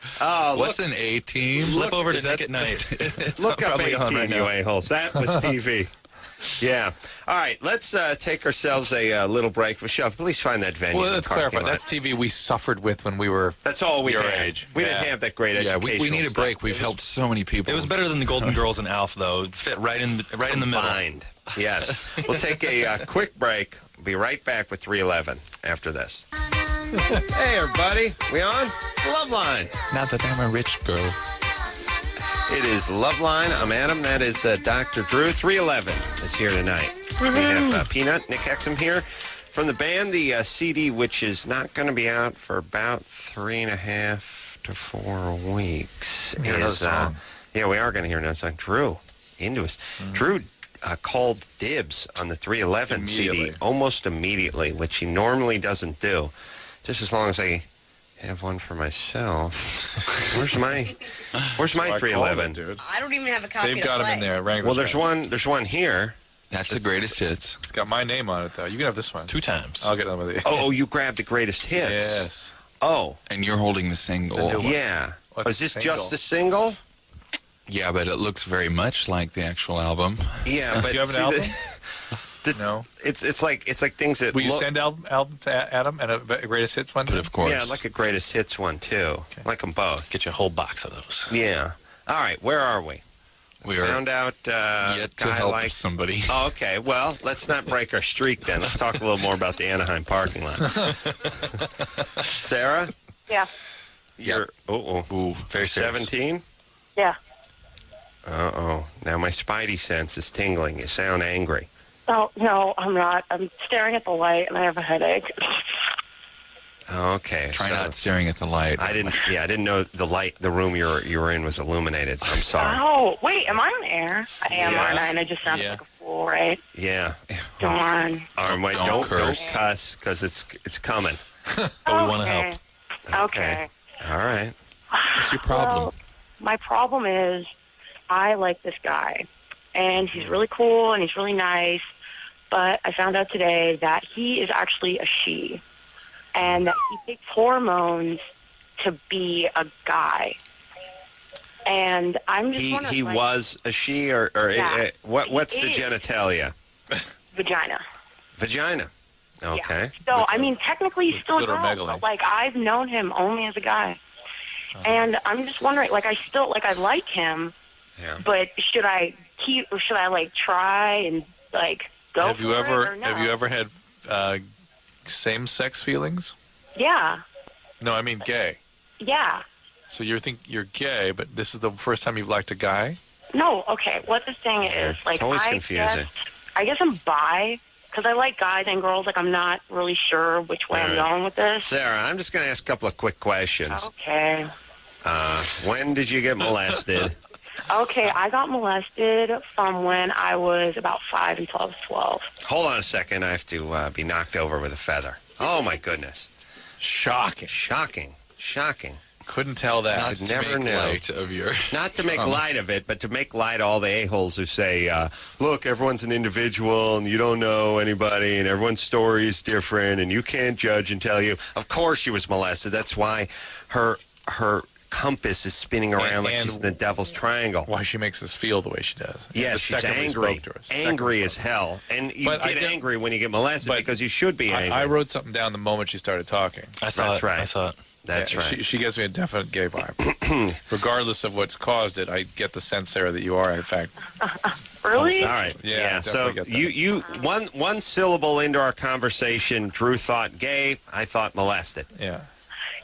what's an A-Team? Flip over to Nick at Night. It's Look up probably 18, on right you now. a-holes. That was TV. Yeah. All right, let's take ourselves a little break. Michelle, please find that venue. Well, in let's the parking clarify. lot. That's TV we suffered with when we were That's all we your had. age. We didn't have that great Yeah, educational we need a stuff. break. We've helped so many people. It was better than the Golden Girls and Alf, though. It fit right in the middle. Combined. Yes. We'll take a quick break. We'll be right back with 311 after this. Hey, everybody. We on? It's Loveline. Not that I'm a rich girl. It is Loveline. I'm Adam. That is Dr. Drew. 311 is here tonight. We have Peanut, Nick Hexum here from the band. The CD, which is not going to be out for about 3.5 to 4 weeks. Yeah, we are going to hear another song. Drew, into us. Drew called dibs on the 311 CD almost immediately, which he normally doesn't do. Just as long as I have one for myself. Where's my 311? dude. I don't even have a copy They've to got play. them in there. Wranglers Well, there's Ranch. one here. That's the greatest hits. It's got my name on it, though. You can have this one. 2 times. I'll get on with you. Oh, you grabbed the greatest hits. Yes. Oh, And you're holding the single. yeah. What's Is this single? just a single? Yeah, but it looks very much like the actual album. Yeah, but Do you have an see, album? No. It's like things that Will you look, send album to Adam and a greatest hits one? But of course. yeah, like a greatest hits one too. Like them both. Get you a whole box of those. Yeah. All right, where are we? we are Found out yet to guy help likes. somebody. Oh, okay, well, let's not break our streak then. Let's talk a little more about the Anaheim parking lot. Sarah, Yeah. you're Ooh, very serious. 17. Yeah. Now my spidey sense is tingling. You sound angry. Oh, no, I'm not. I'm staring at the light, and I have a headache. Oh, okay. Try so not staring at the light. I didn't know the room you were in was illuminated. So I'm sorry. Oh, wait, am I on air? I am, Yes. aren't I? And I just sound Yeah. like a fool, right? Yeah. Darn. All right, wait, Don't don't curse. cuss because it's coming. But we want to help. Okay. All right. What's your problem? Well, my problem is I like this guy, and he's really cool, and he's really nice, but I found out today that he is actually a she, and that he takes hormones to be a guy. And I'm just wondering, He like, was a she or Yeah, what's he the is. genitalia? vagina. Vagina. Okay. So, I mean, technically he's still a girl, Clitoromegaly. but, like, I've known him only as a guy. And I'm just wondering, like, I like him, Yeah. but should I keep, or should I, like, try and, like, go Have for you it, ever or no? have you ever had same-sex feelings? Yeah. No, I mean gay. Yeah. So you think you're gay, but this is the first time you've liked a guy? No, okay, what the thing is, like, It's always confusing. I guess I'm bi, because I like guys and girls. Like, I'm not really sure which way I'm All right. going with this. Sarah, I'm just going to ask a couple of quick questions. Okay. When did you get molested? Okay, I got molested from when I was about 5 until I was 12. Hold on a second. I have to be knocked over with a feather. Oh, my goodness. Shocking. Shocking. Couldn't tell that. Not I to never make knew. light of your... Not to make light of it, but to make light of all the a-holes who say, look, everyone's an individual and you don't know anybody and everyone's story is different and you can't judge and tell you. Of course she was molested. That's why her compass is spinning around like And she's in the devil's triangle. Why she makes us feel the way she does. Yes, The she's second we angry. spoke to her. Angry as hell. And you But I get did- angry when you get molested but because you should be angry. I wrote something down the moment she started talking. I saw That's it. right. I saw it. That's Yeah, right. She gives me a definite gay vibe. Regardless of what's caused it, I get the sense, Sarah, that you are, in fact. Really? All right. Yeah, I So definitely get that. you one syllable into our conversation, Drew thought gay, I thought molested. Yeah.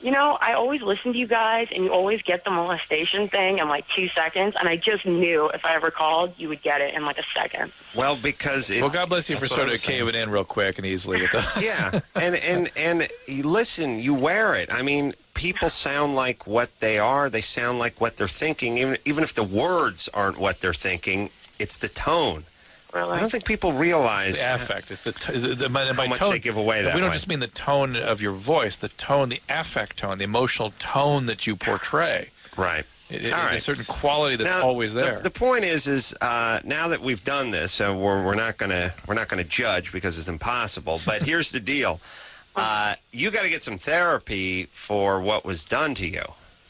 You know, I always listen to you guys, and you always get the molestation thing in like 2 seconds, and I just knew if I ever called, you would get it in like a second. Well, because it, Well, God bless you for That's what sort I of was saying. caving in real quick and easily with us. yeah, and listen, you wear it. I mean, people sound like what they are. They sound like what they're thinking. Even if the words aren't what they're thinking, it's the tone. Really? I don't think people realize The affect. It's by much tone, they give away that We don't way. just mean the tone of your voice, the tone, the affect tone, the emotional tone that you portray. right. All All right. right. A certain quality that's Now, always there. The point is now that we've done this, we're not gonna judge because it's impossible. But here's the deal: you got to get some therapy for what was done to you.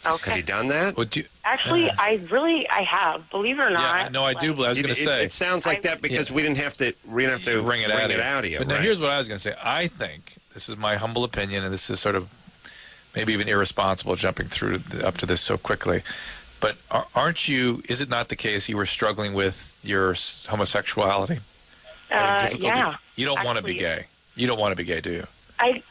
Okay. Have you done that? Would you, Actually, I have. Believe it or not. yeah, no, I do. But I was going to say, It sounds like that because we didn't have to ring it out of you. But now right. here's what I was going to say. I think this is my humble opinion, and this is sort of maybe even irresponsible jumping through up to this so quickly. But aren't you? Is it not the case you were struggling with your homosexuality? Difficulty? Yeah. You don't want to be Actually, gay. You don't want to be gay, do you?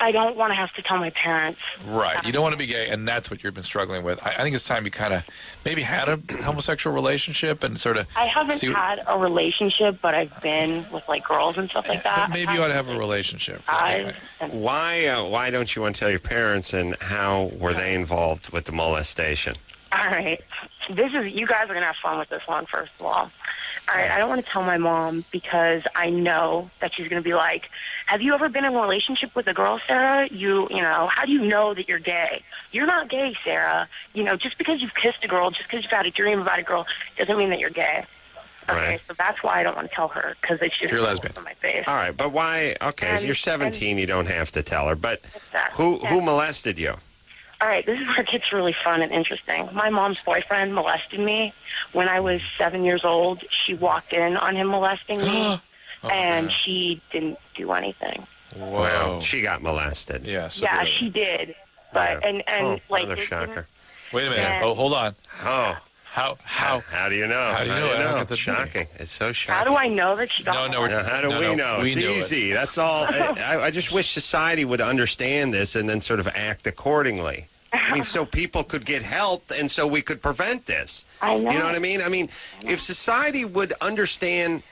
I don't want to have to tell my parents. Right. You don't want to be gay, and that's what you've been struggling with. I think it's time you kind of maybe had a homosexual relationship and sort of. I haven't had a relationship, but I've been with like girls and stuff like that. But maybe you ought to have a relationship. Guys and- Why don't you want to tell your parents, and how were they involved with the molestation? All right. You guys are going to have fun with this one, first of all. All right, I don't want to tell my mom because I know that she's going to be like, have you ever been in a relationship with a girl, Sarah? You know, how do you know that you're gay? You're not gay, Sarah. You know, just because you've kissed a girl, just because you've had a dream about a girl, doesn't mean that you're gay. Okay, Right. so that's why I don't want to tell her, because it's just You're lesbian. in my face. All right, but why? Okay, And- you're 17. You don't have to tell her. But Exactly. who molested you? All right, this is where it gets really fun and interesting. My mom's boyfriend molested me when I was 7 years old. She walked in on him molesting me, and she didn't do anything. Wow. She got molested. Yeah. Yeah, she did. But another shocker. Wait a minute. And- Hold on. Oh. How do you know? How do you know? I don't get the Shocking. It's so shocking. How do I know that she got molested? How do we know? We It's knew easy. That's all. I just wish society would understand this and then sort of act accordingly. I mean, so people could get help and so we could prevent this. I know. You know what I mean? I mean, if society would understand,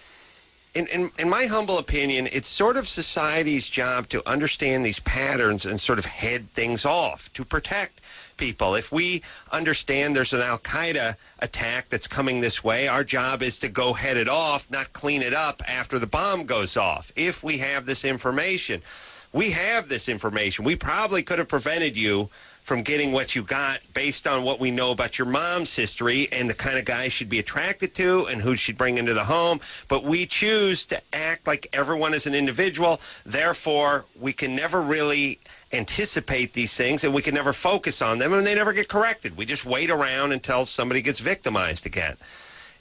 in my humble opinion, it's sort of society's job to understand these patterns and sort of head things off to protect people. If we understand there's an Al-Qaeda attack that's coming this way, our job is to go head it off, not clean it up after the bomb goes off. If we have this information, we probably could have prevented you from getting what you got based on what we know about your mom's history and the kind of guy she'd be attracted to and who she'd bring into the home. But we choose to act like everyone is an individual. Therefore, we can never really anticipate these things and we can never focus on them and they never get corrected. We just wait around until somebody gets victimized again.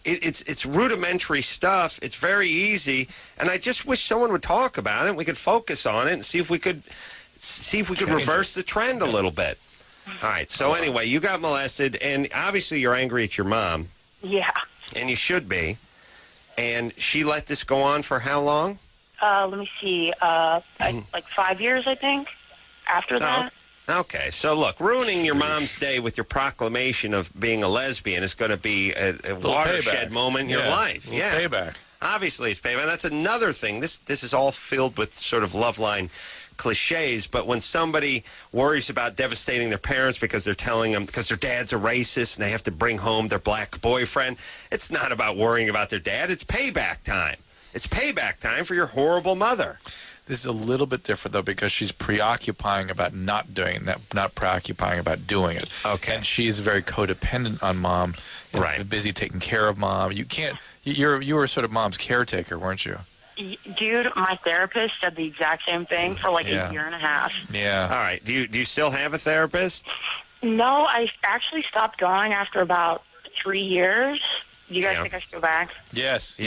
It's rudimentary stuff. It's very easy. And I just wish someone would talk about it and we could focus on it and see if we could reverse the trend a little bit. All right. So anyway, you got molested, and obviously you're angry at your mom. Yeah. And you should be. And she let this go on for how long? Let me see. Like 5 years, I think, after that. Okay. So, look, ruining your mom's day with your proclamation of being a lesbian is going to be a watershed moment in your life. Yeah. Payback. Obviously, it's payback. That's another thing. This is all filled with sort of Loveline cliches, but when somebody worries about devastating their parents because they're telling them because their dad's a racist and they have to bring home their black boyfriend, it's not about worrying about their dad. It's payback time. It's payback time for your horrible mother. This is a little bit different, though, because she's preoccupying about not doing that, not preoccupying about doing it. Okay. And she's very codependent on mom. Right. Busy taking care of mom. You can't. You were sort of mom's caretaker, weren't you? Dude, my therapist said the exact same thing for like a year and a half. Yeah. All right. Do you still have a therapist? No, I actually stopped going after about 3 years. Do you guys think I should go back? Yes.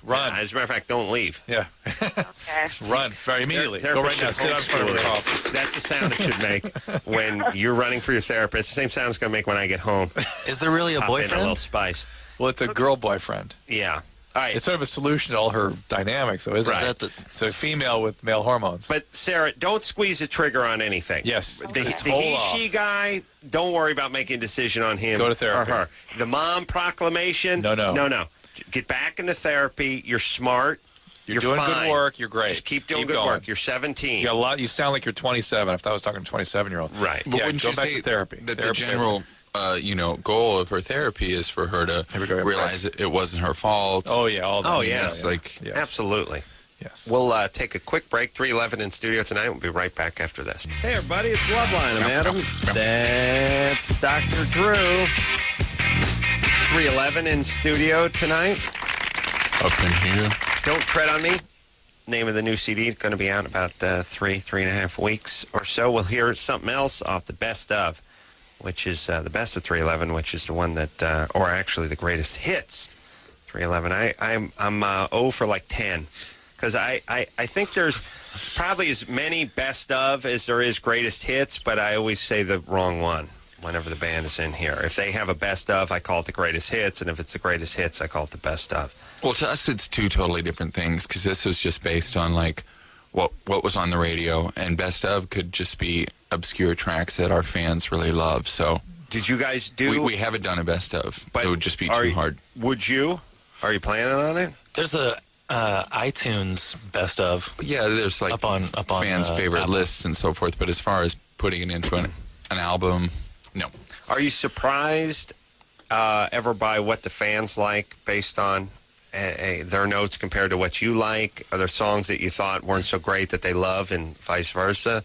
Run. Yeah, as a matter of fact, don't leave. Yeah. Okay. Run. Right, immediately. Go right now. Sit out in front of her office. That's the sound it should make when you're running for your therapist. The same sound it's going to make when I get home. Is there really a Pop in boyfriend? a little spice. Well, it's a girl boyfriend. Yeah. All right. It's sort of a solution to all her dynamics, though, isn't it? It's a female with male hormones. But, Sarah, don't squeeze the trigger on anything. Yes. The he-she guy, don't worry about making a decision on him Go to therapy. or her. The mom proclamation, no. Get back into therapy. You're smart. You're doing fine. good work. You're great. Just keep doing good going. work. You're 17. You got a lot. You sound like you're 27. If I was talking to a 27-year-old. Right. But wouldn't go you back say to therapy. that Therapy, the general goal of her therapy is for her to realize it wasn't her fault? Oh, yeah. Yes. Yes. Absolutely. Yes. We'll take a quick break. 311 in studio tonight. We'll be right back after this. Hey, everybody. It's Loveline. I'm Adam. That's Dr. Drew. 311 in studio tonight. Up in here. Don't Tread on Me. Name of the new CD. Going to be out in about 3.5 weeks or so. We'll hear something else off the best of, which is the best of 311, which is the one that, or actually the greatest hits. 311. I'm 0 for like 10 because I think there's probably as many best of as there is greatest hits, but I always say the wrong one whenever the band is in here. If they have a best of, I call it the greatest hits, and if it's the greatest hits, I call it the best of. Well, to us, it's two totally different things because this was just based on like what was on the radio, and best of could just be obscure tracks that our fans really love. So, did you guys do? We haven't done a best of, but it would just be too hard. Would you? Are you planning on it? There's a iTunes best of. Yeah, there's like up on fans' favorite Apple lists and so forth. But as far as putting it into an album, no. Are you surprised ever by what the fans like based on their notes compared to what you like? Are there songs that you thought weren't so great that they love, and vice versa?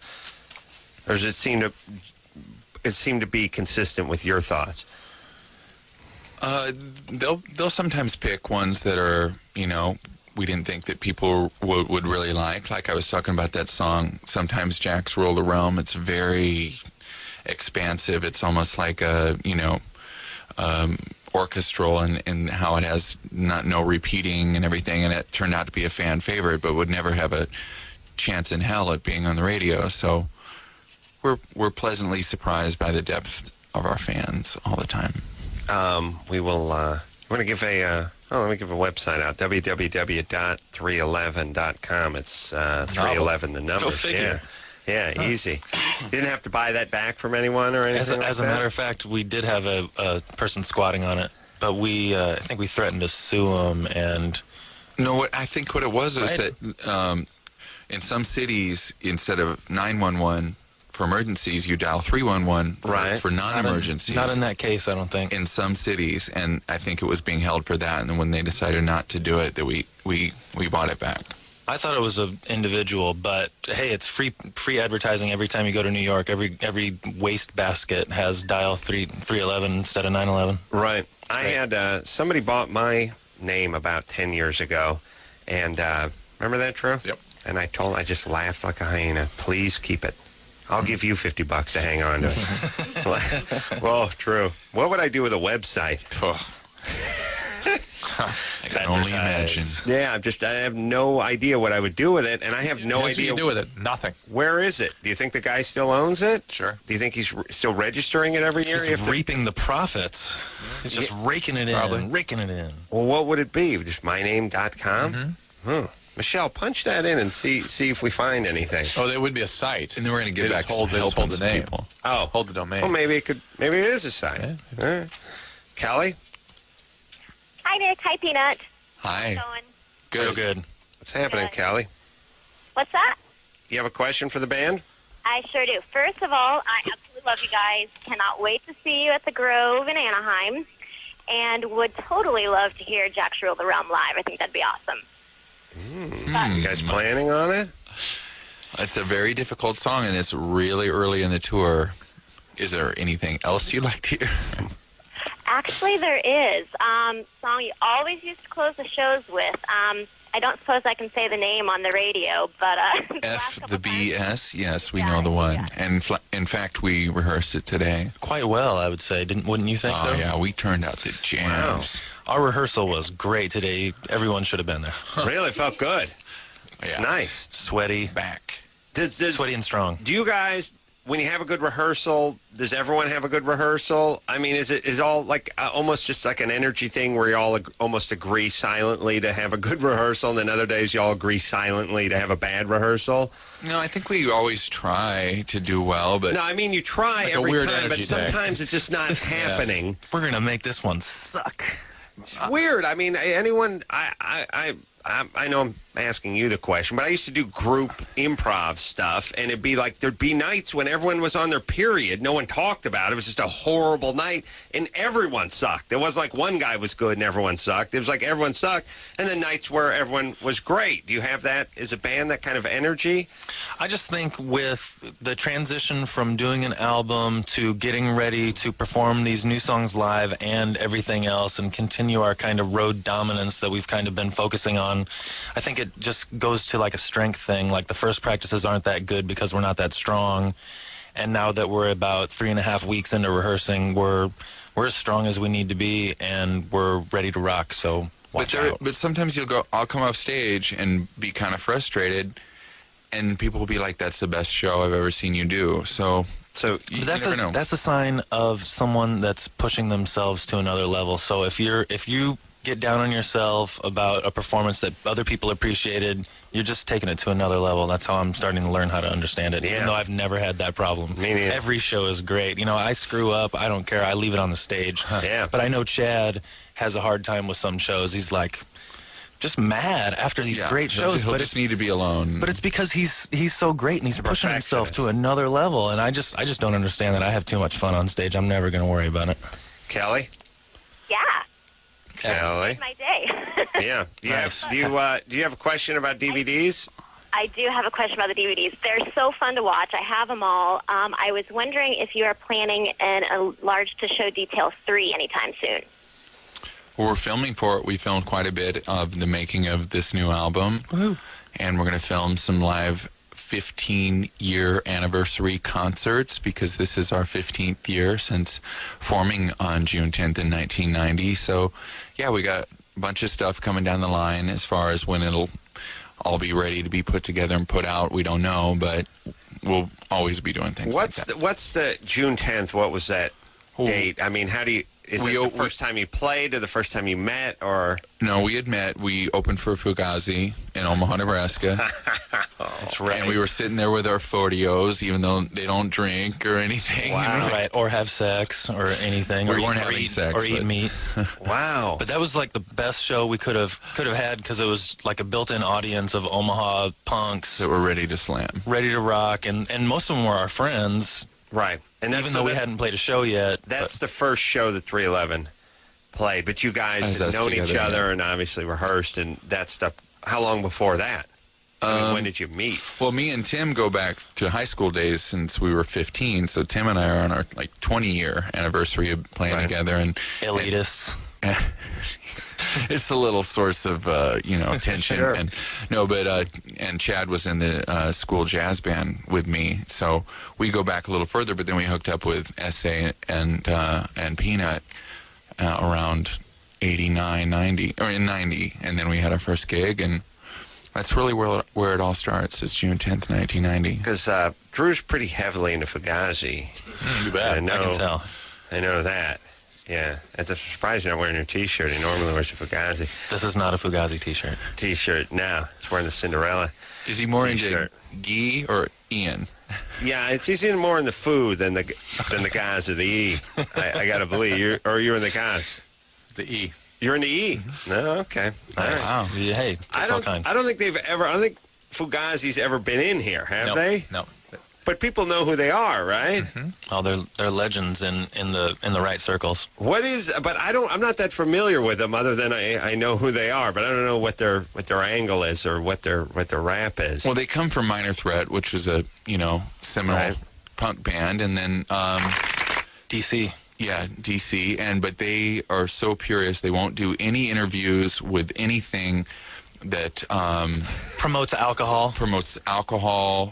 Or does it seem to be consistent with your thoughts? They'll sometimes pick ones that are, we didn't think that people would really like. Like I was talking about that song, Sometimes Jacks Rule the Realm. It's very expansive. It's almost like a, orchestral and how it has no repeating and everything, and it turned out to be a fan favorite, but would never have a chance in hell at being on the radio. So we're pleasantly surprised by the depth of our fans all the time. We will. I'm going to give let me give a website out: www.311.com. It's 311 the number. Go figure. Yeah, easy. You didn't have to buy that back from anyone or anything. As a matter of fact, we did have a person squatting on it, but I think we threatened to sue them. And no, what I think what it was is that in some cities, instead of 911 for emergencies, you dial 311 for non-emergencies. Not in that case, I don't think. In some cities, and I think it was being held for that. And then when they decided not to do it, that we bought it back. I thought it was an individual, but hey, it's free advertising every time you go to New York. Every waste basket has dial 311 instead of 911. Right. I had somebody bought my name about 10 years ago, and remember that, Drew? Yep. And I just laughed like a hyena. Please keep it. I'll give you $50 to hang on to it. Well, Drew, what would I do with a website? I can only imagine. Yeah, I have no idea what I would do with it, and I have no idea. What do you do with it? Nothing. Where is it? Do you think the guy still owns it? Sure. Do you think he's still registering it every year? He's reaping the profits. He's just raking it in, raking it in. Well, what would it be? Just myname.com? Mm-hmm. Michelle, punch that in and see if we find anything. Oh, there would be a site. And then we're going to give back hold the name. People. Hold the domain. Well, maybe it is a site. Yeah. All right. Kelly? Hi, Nick. Hi, Peanut. Hi. How's it Good. Good. What's happening, Good. Kelly? What's that? You have a question for the band? I sure do. First of all, I absolutely love you guys. Cannot wait to see you at the Grove in Anaheim. And would totally love to hear Jack's Rule the Realm live. I think that'd be awesome. You guys planning on it? It's a very difficult song, and it's really early in the tour. Is there anything else you'd like to hear? Actually, there is. Song you always used to close the shows with. I don't suppose I can say the name on the radio, but... F the BS, yes, we know the one. Yeah. And in fact, we rehearsed it today. Quite well, I would say. Wouldn't you think so? Oh, yeah, we turned out the jams. Our rehearsal was great today. Everyone should have been there. Really felt good. It's nice. Sweaty. Back. Sweaty and strong. Do you guys, when you have a good rehearsal, does everyone have a good rehearsal? I mean, is all like almost just like an energy thing where you all almost agree silently to have a good rehearsal, and then other days you all agree silently to have a bad rehearsal? No, I think we always try to do well, but... No, I mean, you try Like a every weird time, but energy day. sometimes it's just not happening. We're going to make this one suck. It's weird. I mean, anyone... I know I'm asking you the question, but I used to do group improv stuff, and it'd be like there'd be nights when everyone was on their period. No one talked about it. It was just a horrible night, and everyone sucked. There was like one guy was good and everyone sucked. It was like everyone sucked, and then nights where everyone was great. Do you have that as a band, that kind of energy? I just think with the transition from doing an album to getting ready to perform these new songs live and everything else and continue our kind of road dominance that we've kind of been focusing on, I think it just goes to like a strength thing. Like the first practices aren't that good because we're not that strong. And now that we're about 3.5 weeks into rehearsing, we're as strong as we need to be, and we're ready to rock. So watch out. But sometimes I'll come off stage and be kind of frustrated, and people will be like, "That's the best show I've ever seen you do." So you never know. That's a sign of someone that's pushing themselves to another level. So if you get down on yourself about a performance that other people appreciated, you're just taking it to another level. That's how I'm starting to learn how to understand it, even though I've never had that problem. Me neither. Every show is great. You know, I screw up. I don't care. I leave it on the stage. Yeah. But I know Chad has a hard time with some shows. He's like just mad after these great shows. He'll just need to be alone. But it's because he's so great, and he's pushing himself to another level. And I just don't understand that. I have too much fun on stage. I'm never going to worry about it. Kelly? Yeah. Kelly? It's my day. Yeah. Do you have a question about DVDs? I do have a question about the DVDs. They're so fun to watch. I have them all. I was wondering if you are planning a large to show detail 3 anytime soon. Well, we're filming for it. We filmed quite a bit of the making of this new album. Woo-hoo. And we're going to film some live 15-year anniversary concerts because this is our 15th year since forming on June 10th in 1990. So, yeah, we got a bunch of stuff coming down the line. As far as when it'll all be ready to be put together and put out, we don't know, but we'll always be doing things like that. What's the June 10th? What was that date? I mean, how do you... Is it the first time you played or the first time you met, or...? No, we had met. We opened for Fugazi in Omaha, Nebraska. That's right. And we were sitting there with our Fortios, even though they don't drink or anything. Wow. Right, or have sex or anything. We weren't having sex. Or eat meat. Wow. But that was like the best show we could have had because it was like a built-in audience of Omaha punks. That were ready to slam. Ready to rock, and most of them were our friends. Right. And even though we hadn't played a show yet. That's the first show that 311 played. But you guys had known each other and obviously rehearsed and that stuff. How long before that? I mean, when did you meet? Well, me and Tim go back to high school days since we were 15. So Tim and I are on our 20-year anniversary of playing together. And elitists. It's a little source of tension. Sure. And Chad was in the school jazz band with me, so we go back a little further. But then we hooked up with SA and Peanut around 89, 90, or in 90, and then we had our first gig, and that's really where it all starts. Is June 10th, 1990. Because Drew's pretty heavily into Fugazi. You bet. I can tell. I know that. Yeah, it's a surprise you're not wearing your T-shirt. He normally wears a Fugazi. This is not a Fugazi T-shirt. T-shirt, no. He's wearing the Cinderella. Is he more T-shirt. into Guy or Ian? Yeah, he's in more in the food than the guys of the E. I got to believe. You're in the guys. The E. You're in the E. No, okay. Nice. Right. Wow. Yeah, hey, I all kinds. don't think I don't think Fugazi's ever been in here, have they? No. But people know who they are, right? Mm-hmm. Oh, they're legends in the right circles. But I'm not that familiar with them other than I know who they are, but I don't know what their angle is or what their rap is. Well, they come from Minor Threat, which was a seminal punk band, and then DC. Yeah, DC, but they are so purists they won't do any interviews with anything that promotes alcohol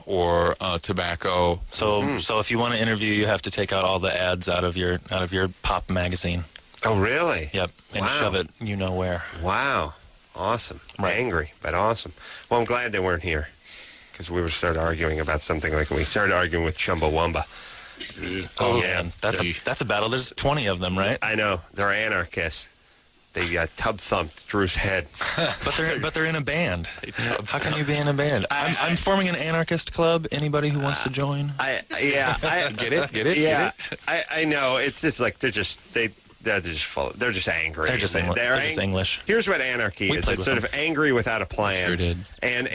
or tobacco. So if you want to interview, you have to take out all the ads out of your pop magazine. Oh, really? Yep, and shove it where. Wow, awesome. Right. Angry, but awesome. Well, I'm glad they weren't here because we would start arguing about something like we started arguing with Chumbawamba. Oh yeah, that's a battle. There's 20 of them, right? I know. They're anarchists. They tub thumped Drew's head. but they're in a band. How can you be in a band? I'm forming an anarchist club. Anybody who wants to join? Get it. Yeah, I know. It's just like they're just full. They're just angry. They're just English. Here's what anarchy is. It's sort of angry without a plan. Sure did. And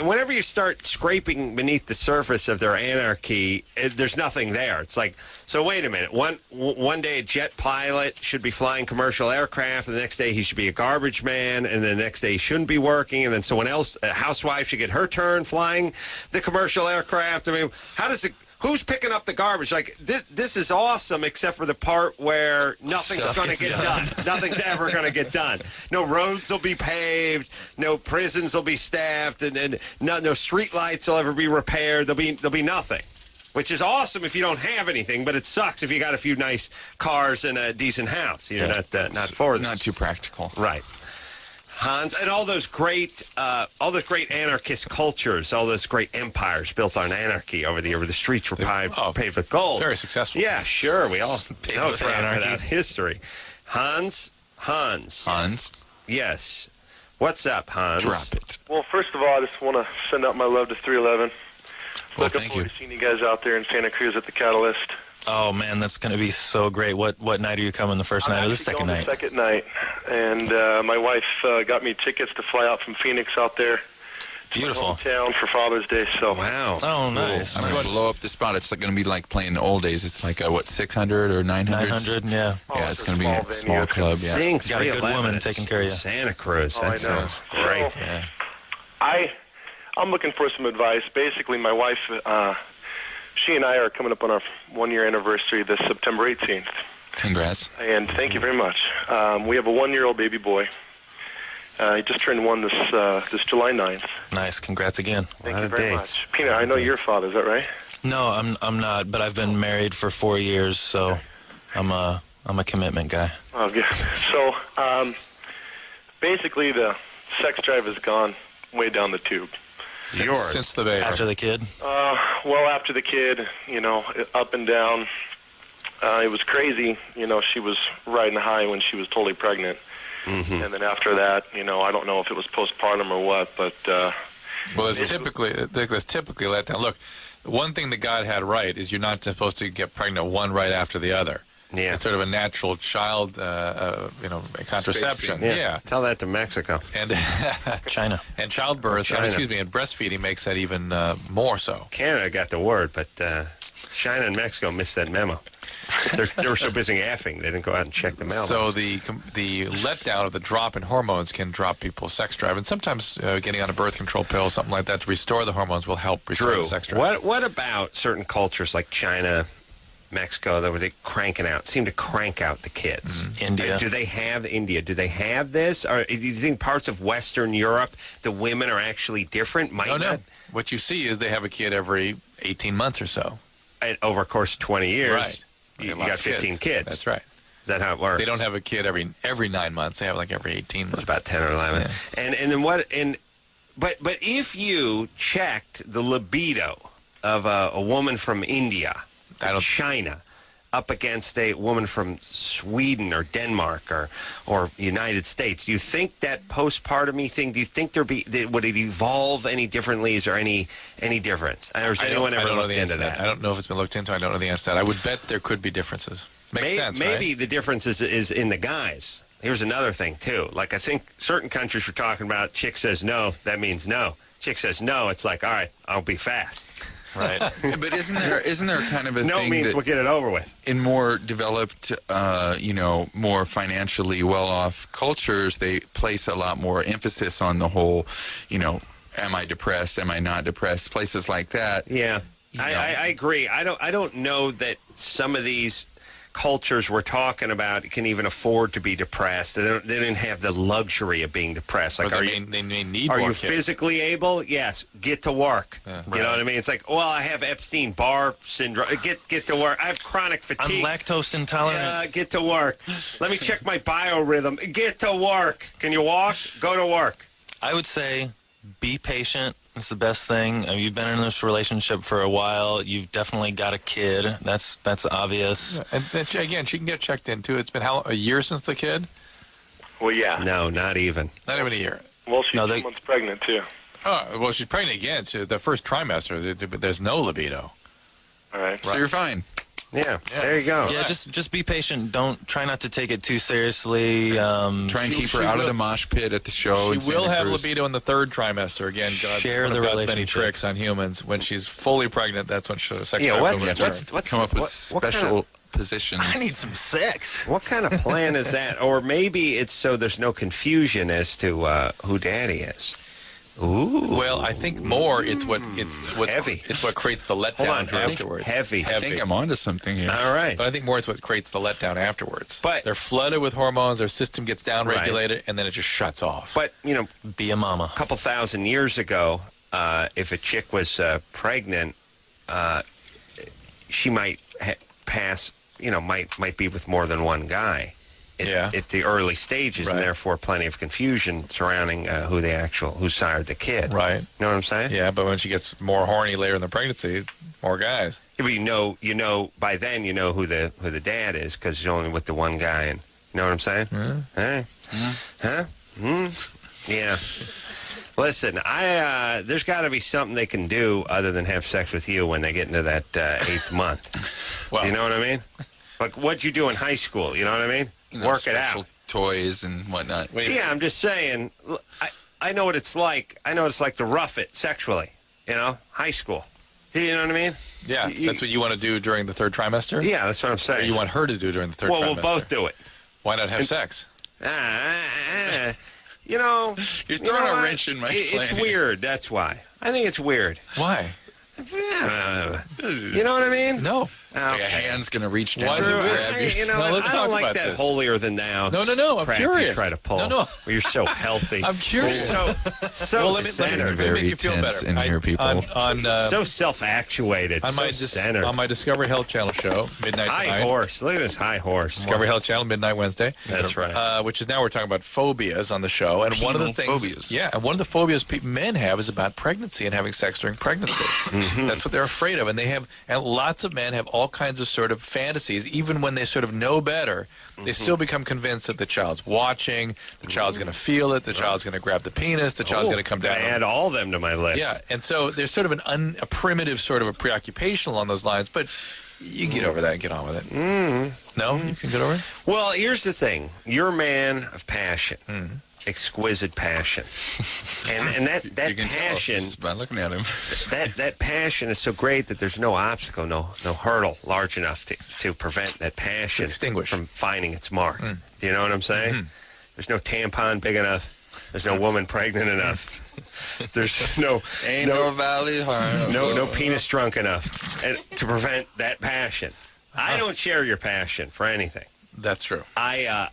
whenever you start scraping beneath the surface of their anarchy, there's nothing there. It's like, so wait a minute. One day a jet pilot should be flying commercial aircraft, and the next day he should be a garbage man, and the next day he shouldn't be working, and then someone else, a housewife, should get her turn flying the commercial aircraft. I mean, how does it... Who's picking up the garbage? Like, this is awesome, except for the part where nothing's going to get done. Nothing's ever going to get done. No roads will be paved. No prisons will be staffed. And no street lights will ever be repaired. There'll be nothing, which is awesome if you don't have anything, but it sucks if you got a few nice cars and a decent house. You're not for this. Not too practical. Right. Hans, and all those great anarchist cultures, all those great empires built on anarchy over the year, where the streets were paved with gold. Very successful. Yeah, sure. We all know it's that history. Hans. Yes. What's up, Hans? Drop it. Well, first of all, I just want to send out my love to 311. Well, Looking forward to seeing you guys out there in Santa Cruz at the Catalyst. Oh man, that's going to be so great. What night are you coming? The first night or the second night? The second night, and my wife got me tickets to fly out from Phoenix out there. Beautiful town for Father's Day. So wow. Oh, nice. I'm going to blow up the spot. It's going to be like playing the old days. It's like 600 or 900. 900, yeah. Yeah, it's going to be a small club. Yeah. Seeing got a good woman taking care of you. Santa Cruz. That sounds great. So, yeah. I'm looking for some advice. Basically, my wife. She and I are coming up on our 1-year anniversary this September 18th. Congrats. And thank you very much. We have a 1-year-old baby boy. He just turned 1 this July 9th. Nice. Congrats again. Thank you very much. Peanut, I know you're a father. Is that right? No, I'm not, but I've been married for 4 years, so I'm a commitment guy. Oh, good. So, basically, the sex drive has gone way down the tube. Since the baby. After the kid? Well, after the kid, up and down. It was crazy. She was riding high when she was totally pregnant. Mm-hmm. And then after that, I don't know if it was postpartum or what, but... well, there's typically let down. Look, one thing that God had right is you're not supposed to get pregnant one right after the other. Yeah. It's sort of a natural child, contraception. Yeah. Tell that to Mexico. And China. And childbirth, China. and breastfeeding makes that even more so. Canada got the word, but China and Mexico missed that memo. They were so busy effing, they didn't go out and check the mail. So the letdown of the drop in hormones can drop people's sex drive, and sometimes getting on a birth control pill, something like that, to restore the hormones will help restore the sex drive. What about certain cultures like China, Mexico, that were they seem to crank out the kids? India. Do they have this? Or do you think parts of Western Europe, the women are actually different? No. What you see is they have a kid every 18 months or so. And over a course of 20 years, right. you got 15 kids. That's right. Is that how it works? They don't have a kid every 9 months. They have like every 18 months. It's about 10 or 11. Yeah. And then what? But if you checked the libido of a woman from India, China, up against a woman from Sweden or Denmark or United States, do you think that postpartum thing? Do you think would it evolve any differently? Is there any difference? Or has anyone ever looked into that? I don't know if it's been looked into. I don't know the answer to that. I would bet there could be differences. Makes sense, maybe right? the difference is in the guys. Here's another thing too. Like I think certain countries we're talking about, chick says no, that means no. Chick says no, it's like, all right, I'll be fast. Right. But isn't there kind of a no thing means that we'll get it over with. in more developed, more financially well-off cultures, they place a lot more emphasis on the whole, am I depressed? Am I not depressed? Places like that. Yeah, I agree. I don't know that some of these cultures we're talking about can even afford to be depressed. They didn't have the luxury of being depressed. Like, they may need are more you kids. physically able? Yes. Get to work. Yeah. You know what I mean? It's like, well, I have Epstein-Barr syndrome. Get to work. I have chronic fatigue. I'm lactose intolerant. Get to work. Let me check my biorhythm. Get to work. Can you walk? Go to work. I would say be patient. It's the best thing. You've been in this relationship for a while. You've definitely got a kid. That's obvious. Yeah. And then again, she can get checked into. It's been a year since the kid? Well, yeah. No, not even. Not even a year. Well, she's 2 months pregnant, too. Oh, well, she's pregnant again. The first trimester, there's no libido. All right. So you're fine. Yeah, there you go. Yeah, just be patient. Try not to take it too seriously. Try and keep her out of the mosh pit at the show. She will have libido in the third trimester. Again, Share the God's many relationship. tricks on humans. When she's fully pregnant, that's when sex Yeah, drive what's- will return. what's- Come up with what kind special of- positions. I need some sex. What kind of plan is that? Or maybe it's so there's no confusion as to who Daddy is. Ooh. Well, I think more it's what heavy. It's what creates the letdown Hold on, Drew. afterwards. Heavy. I think I'm onto something here. All right. But I think more it's what creates the letdown afterwards. But they're flooded with hormones, their system gets downregulated, and then it just shuts off. But, be a mama. A couple thousand years ago, if a chick was pregnant, she might pass, might be with more than one guy at the early stages, and therefore plenty of confusion surrounding who sired the kid. Right. You know what I'm saying? Yeah, but when she gets more horny later in the pregnancy, more guys. Yeah, but by then you know who the dad is because he's only with the one guy, and you know what I'm saying? Hey. Huh? Yeah. Listen, there's got to be something they can do other than have sex with you when they get into that 8th month. Well, you know what I mean? Like what'd you do in high school? You know what I mean? Work it out. Toys and whatnot. Yeah, I'm just saying. I know what it's like. I know what it's like to rough it sexually. High school. You know what I mean? Yeah, that's what you want to do during the third trimester? Yeah, that's what I'm saying. Or you want her to do during the third trimester? Well, we'll both do it. Why not have sex? You're throwing a wrench in my plan. It's weird. That's why. I think it's weird. Why? You know what I mean? No. Okay. A hand's going to reach down Why is and it weird? grab you. You know, No, let's I talk don't like about that this. holier than thou. No, I'm crap curious. You try to pull. No. Well, you're so healthy. I'm curious. So Well, let me centered. make you feel tense better. in here, people. So self-actuated. On So my, centered. on my Discovery Health Channel show, midnight High tonight. horse. Look at this high horse. Discovery Health Channel, midnight Wednesday. That's right. Which is now we're talking about phobias on the show, and one of the things, phobias. yeah, and one of the phobias men have is about pregnancy and having sex during pregnancy. That's what they're afraid of, and lots of men have all kinds of sort of fantasies, even when they sort of know better. They still become convinced that the child's watching, the child's going to feel it, the child's going to grab the penis, the child's going to come down. Add all of them to my list. Yeah, and so there's sort of a primitive sort of a preoccupation along those lines, but you can get over that and get on with it. No, you can get over it? Well, here's the thing. You're a man of passion. Exquisite passion. And that You can passion, tell just by looking at him. that passion is so great that there's no obstacle, no hurdle large enough to prevent that passion from finding its mark. Do you know what I'm saying? There's no tampon big enough. There's no woman pregnant enough. There's no valley high. no penis drunk enough to prevent that passion. I don't share your passion for anything. That's true. I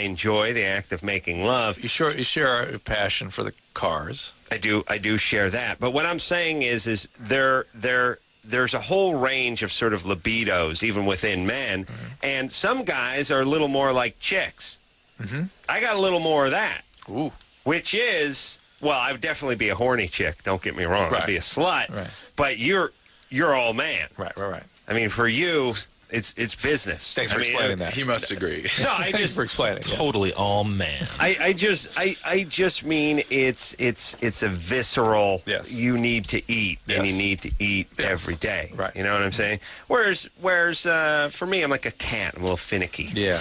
enjoy the act of making love. You share a passion for the cars. I do share that. But what I'm saying is there's a whole range of sort of libidos even within men, and some guys are a little more like chicks. I got a little more of that. Ooh. Which is, well, I would definitely be a horny chick. Don't get me wrong. Right. I'd be a slut. Right. But you're all man. Right. I mean, for you, it's business. Thanks for explaining that. He must agree. No, I Thanks just for explaining. Totally all man. I just mean it's a visceral. Yes. You need to eat, and you need to eat every day. Right. You know what I'm saying? Whereas for me, I'm like a cat. I'm a little finicky. Yeah.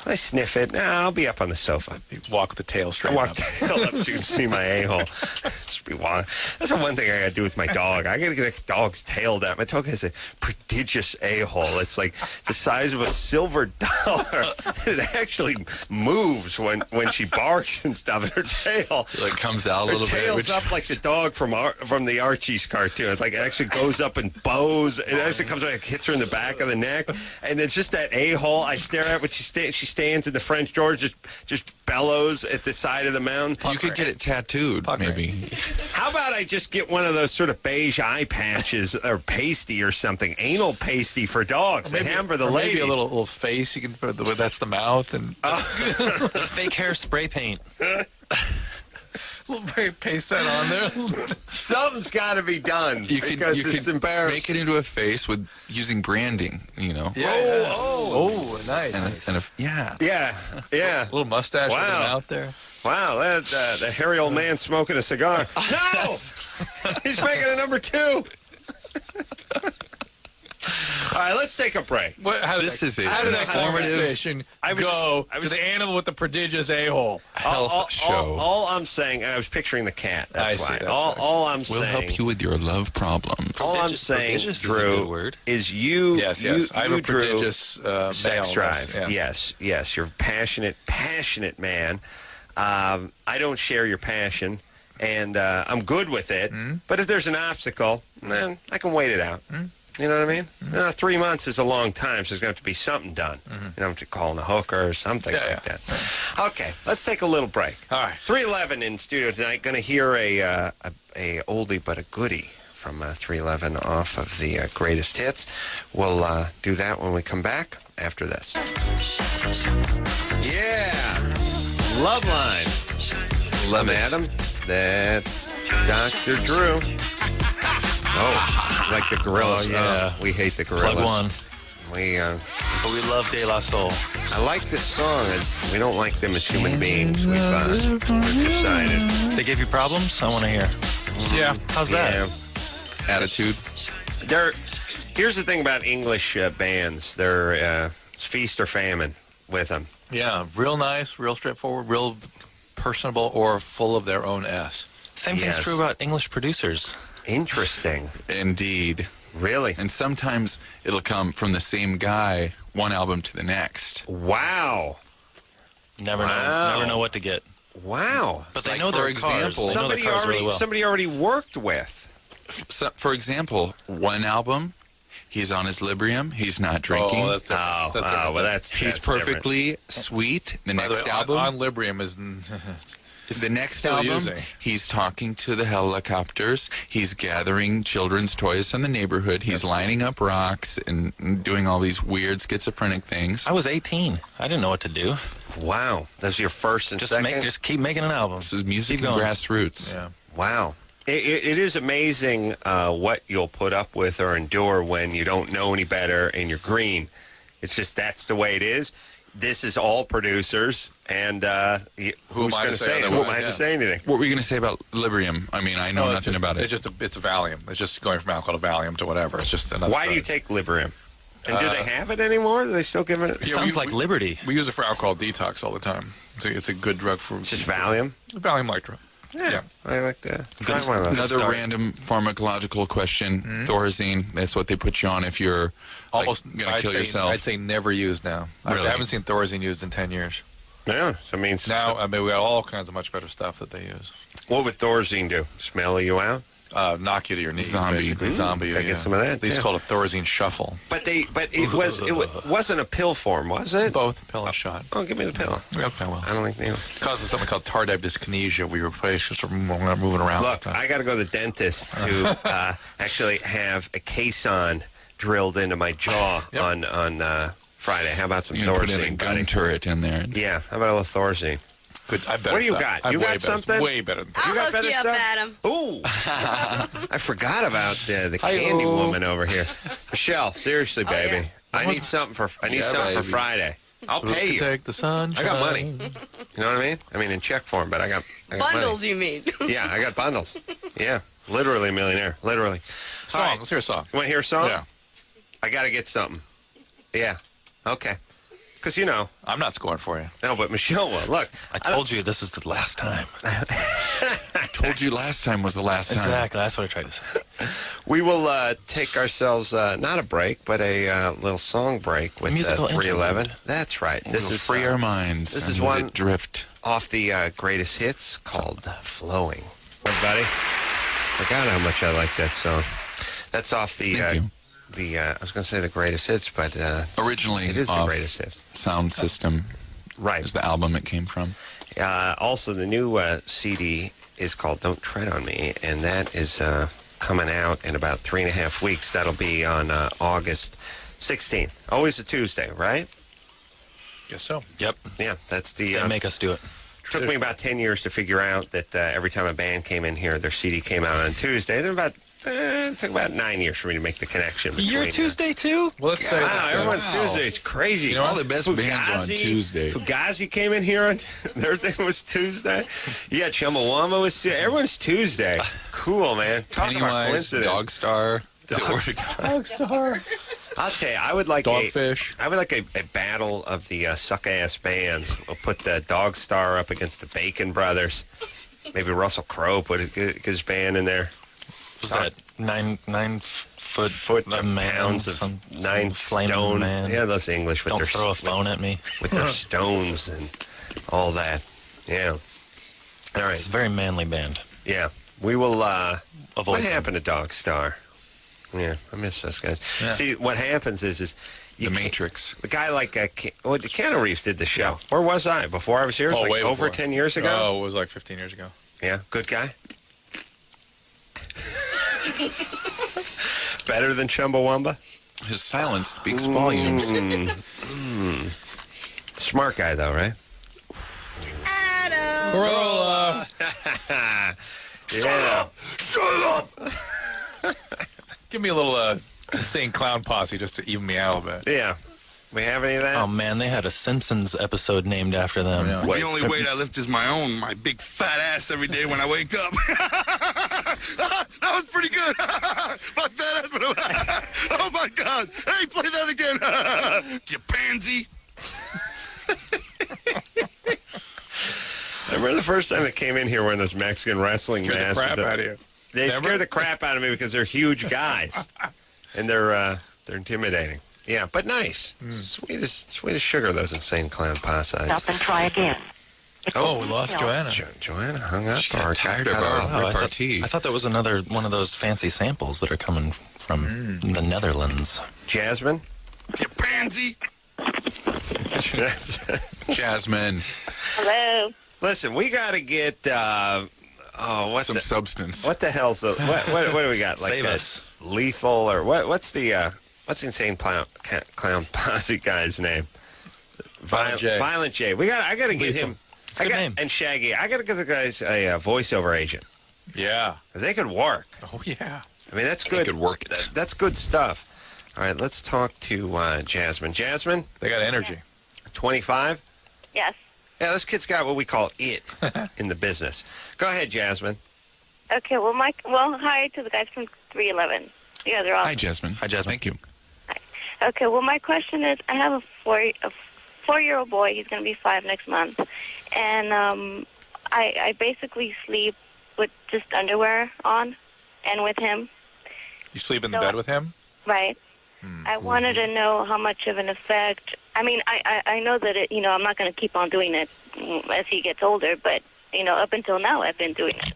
I sniff it. Nah, I'll be up on the sofa. You walk the tail straight I walk up. the tail up so you can see my a-hole. Just be wild. That's the one thing I got to do with my dog. I got to get a dog's tail down. My dog has a prodigious a-hole. It's like the size of a silver dollar. It actually moves when she barks and stuff. And her tail Like comes out a little bit. tail's up like the dog from the Archie's cartoon. It's like it actually goes up and bows. It actually comes like hits her in the back of the neck, and it's just that a-hole I stare at when she stands in the French door, just bellows at the side of the mountain. You could get it tattooed, maybe. How about I just get one of those sort of beige eye patches or pasty or something, anal pasty for dogs. They have for the ladies. Maybe a little face you can put. That's the mouth and The fake hair spray paint. paste that on there. Something's got to be done You because could it's embarrassing. make it into a face with using branding, you know. Oh, nice. Yeah. Yeah. A little mustache with him out there. Wow, that hairy old man smoking a cigar. No! He's making a number 2. All right, let's take a break. How did This that, is a how did that informative conversation go to the animal with the prodigious a-hole? Health show. All I'm saying, I was picturing the cat. That's I why. see, All I'm We'll saying. help you with your love problems. All I'm Prodigious- saying, prodigious is a Drew, good word. is you. Yes. You, I have a Drew, prodigious male. sex drive. Yes. Yes. You're a passionate man. I don't share your passion, and I'm good with it. But if there's an obstacle, then I can wait it out. You know what I mean? 3 months is a long time, so there's going to have to be something done. You know, I'm calling a hooker or something like that. Okay, let's take a little break. All right. 311 in studio tonight. Going to hear a oldie but a goodie from 311 off of the greatest hits. We'll do that when we come back after this. Yeah, Loveline. Love I'm it. Adam. That's Dr. Drew. Oh, like the gorillas. Oh, yeah. We hate the gorillas. Plug one. But we love De La Soul. I like this song. We don't like them as human beings. We've decided. They gave you problems? I want to hear. Yeah. How's that? Attitude. Here's the thing about English bands. It's feast or famine with them. Yeah, real nice, real straightforward, real personable, or full of their own S. Same thing's true about English producers. Interesting. Indeed. Really? And sometimes it'll come from the same guy, one album to the next. Wow. Never know what to get. Wow. But they Like, know for their cars. example, They know their cars really well. Somebody already worked with. For example, one album, he's on his Librium. He's not drinking. Oh, that's different. He's perfectly sweet. The next album on Librium is. The next Still album, using. he's talking to the helicopters. He's gathering children's toys from the neighborhood. He's lining up rocks and doing all these weird schizophrenic things. I was 18. I didn't know what to do. Wow. That's your first and second? Just keep making an album. This is music and grassroots. Yeah. Wow. It is amazing what you'll put up with or endure when you don't know any better and you're green. It's just that's the way it is. This is all producers, and who's going to say it? Who am I to say anything? What were you going to say about Librium? I mean, I know nothing about it. It's a Valium. It's just going from alcohol to Valium to whatever. It's just another. Why do you take Librium? And do they have it anymore? Do they still give it? It sounds like Liberty. We use it for alcohol detox all the time. It's a good drug for. Just Valium? Valium Lytra. Yeah. I like that. Another random pharmacological question. Thorazine, that's what they put you on if you're almost going to kill yourself. I'd say never used now. Really? I haven't seen Thorazine used in 10 years. Yeah, so it means... Now, I mean, we got all kinds of much better stuff that they use. What would Thorazine do? Smell you out? Knock you to your knees. Zombie. Basically. Zombie. I get some of that, They used to call it Thorazine shuffle. But it wasn't a pill form, was it? Both, pill and shot. Oh, give me the pill. Okay, well. I don't think they... Causes something called tardive dyskinesia. We replace just moving around. Look, I got to go to the dentist to actually have a caisson drilled into my jaw on Friday. How about some you Thorazine? Put in a gun turret in there. Yeah, how about a little Thorazine? Good. I bet. What do you got? You got something? Way better than that. You got I'll better look you up, stuff? Adam. Ooh. I forgot about the candy woman over here. Michelle, seriously, baby. I need something for Friday. I'll pay you. Take the sunshine. I got money. You know what I mean? I mean in check form, but I got Bundles, money. you mean? Yeah, I got bundles. Yeah, literally a millionaire. Literally. Song. All right. Let's hear a song. You want to hear a song? Yeah. I got to get something. Yeah. Okay. Because, I'm not scoring for you. No, but Michelle will. Look. I told you this is the last time. I told you last time was the last time. Exactly. That's what I tried to say. We will take ourselves, not a break, but a little song break with musical 311. interlude. That's right. This is free our minds. This is and one let it drift off the greatest hits called Flowing. Everybody, forgot how much I like that song. That's off the... Thank you. I was going to say the greatest hits, but originally it is the off greatest hits. Sound System. Right. Is the album it came from. Also, the new CD is called Don't Tread on Me, and that is coming out in about 3.5 weeks. That'll be on August 16th. Always a Tuesday, right? Guess so. Yep. Yeah, that's the... They make us do it. Took me about 10 years to figure out that every time a band came in here, their CD came out on Tuesday. And it took about 9 years for me to make the connection. You're Tuesday too? Well, let's say everyone's Tuesday. It's crazy. All the best bands are on Tuesday. Fugazi came in here on Thursday was Tuesday. Yeah, Chumbawamba was Tuesday. Everyone's Tuesday. Cool, man. Talk about Pennywise, coincidence. Dogstar. I'll tell you, I would like Dogfish. I would like a battle of the suck-ass bands. We'll put the Dogstar up against the Bacon Brothers. Maybe Russell Crowe put his band in there. Was that nine foot pounds of some 9 stone? Man. Yeah, those English with Don't their throw a phone at me with their stones and all that. Yeah. All right. It's a very manly band. Yeah. We will. Avoid What them. happened to Dogstar? Yeah, I miss those guys. Yeah. See, what happens is The Matrix. The guy like Keanu Reeves did the show. Yeah. Where was I before I was here? It was way over before. 10 years ago. Oh, it was like 15 years ago. Yeah, good guy. Better than Chumbawamba? His silence speaks volumes. Smart guy, though, right? Adam. Carolla. Yeah. Shut up! Give me a little insane clown posse just to even me out a bit. Yeah. We have any of that? Oh man, they had a Simpsons episode named after them. Yeah. The only weight I lift is my own, my big fat ass every day when I wake up. That was pretty good. My fat ass. Oh my God. Hey, play that again. You pansy. I remember the first time they came in here wearing those Mexican wrestling Scared the masks. crap out of you. They scare the crap out of me because they're huge guys, and they're intimidating. Yeah, but nice. Sweet as sugar, those insane clown posse. Stop and try again. Oh, we lost Joanna. Joanna hung up. She got or tired of cut our off. repartee. I thought that was another one of those fancy samples that are coming from the Netherlands. Jasmine? You pansy. Jasmine. Hello. Listen, we got to get Some substance. what the hell's the what do we got? Like Save a us. Lethal or what's the insane clown posse guy's name? Violent J. I got to get him. It's a good name. And Shaggy. I got to get the guys a voiceover agent Yeah. because they could work. Oh, yeah. I mean, that's good. could work it. That's good stuff. All right, let's talk to Jasmine. Jasmine, They got energy. 25. Yes. Yeah, this kid's got what we call it in the business. Go ahead, Jasmine. Okay. Well, hi to the guys from 311. You guys are awesome. Hi, Jasmine. Hi, Jasmine. Thank you. Okay. Well, my question is, I have a four-year-old boy. He's going to be 5 next month, and I basically sleep with just underwear on, and with him. You sleep in the bed with him? Right. I wanted to know how much of an effect. I mean, I know that I'm not going to keep on doing it as he gets older, but up until now I've been doing it.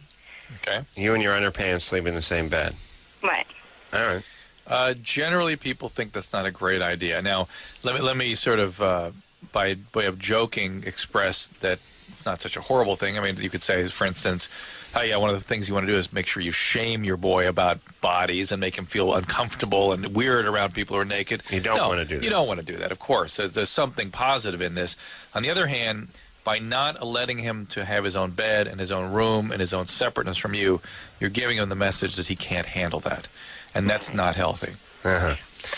Okay. You and your underpants sleep in the same bed. Right. All right. Generally, people think that's not a great idea. Now, let me sort of, by way of joking, express that it's not such a horrible thing. I mean, you could say, for instance, one of the things you want to do is make sure you shame your boy about bodies and make him feel uncomfortable and weird around people who are naked. You don't want to do that. You don't want to do that, of course. There's something positive in this. On the other hand, by not letting him to have his own bed and his own room and his own separateness from you, you're giving him the message that he can't handle that. And that's not healthy. Uh-huh.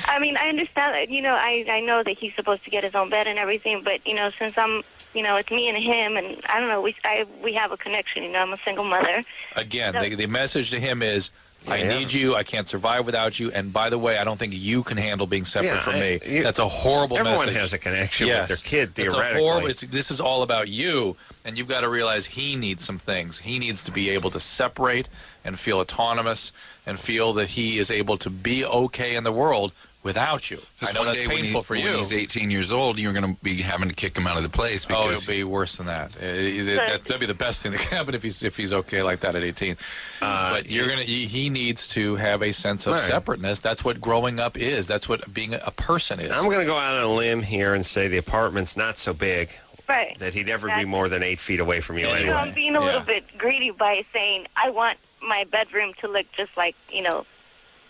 I mean, I understand that. I know that he's supposed to get his own bed and everything, but since I'm, it's me and him, and I don't know, we have a connection. I'm a single mother. Again, So- the message to him is, I need you. I can't survive without you. And by the way, I don't think you can handle being separate from me. That's a horrible Everyone message. has a connection Yes. with their kid, It's theoretically. a horrible. This is all about you, and you've got to realize he needs some things. He needs to be able to separate and feel autonomous and feel that he is able to be okay in the world without you. I Because know one that's day painful for you. when he's 18 years old, you're going to be having to kick him out of the place Oh, because it'll be worse than that. That'd be the best thing that can happen if he's okay like that at 18. But he needs to have a sense of Right. separateness. That's what growing up is. That's what being a person is. I'm going to go out on a limb here and say the apartment's not so big Right. that he'd ever be more than 8 feet away from you Anyway. anyway. I'm being a little bit greedy by saying I want my bedroom to look just like,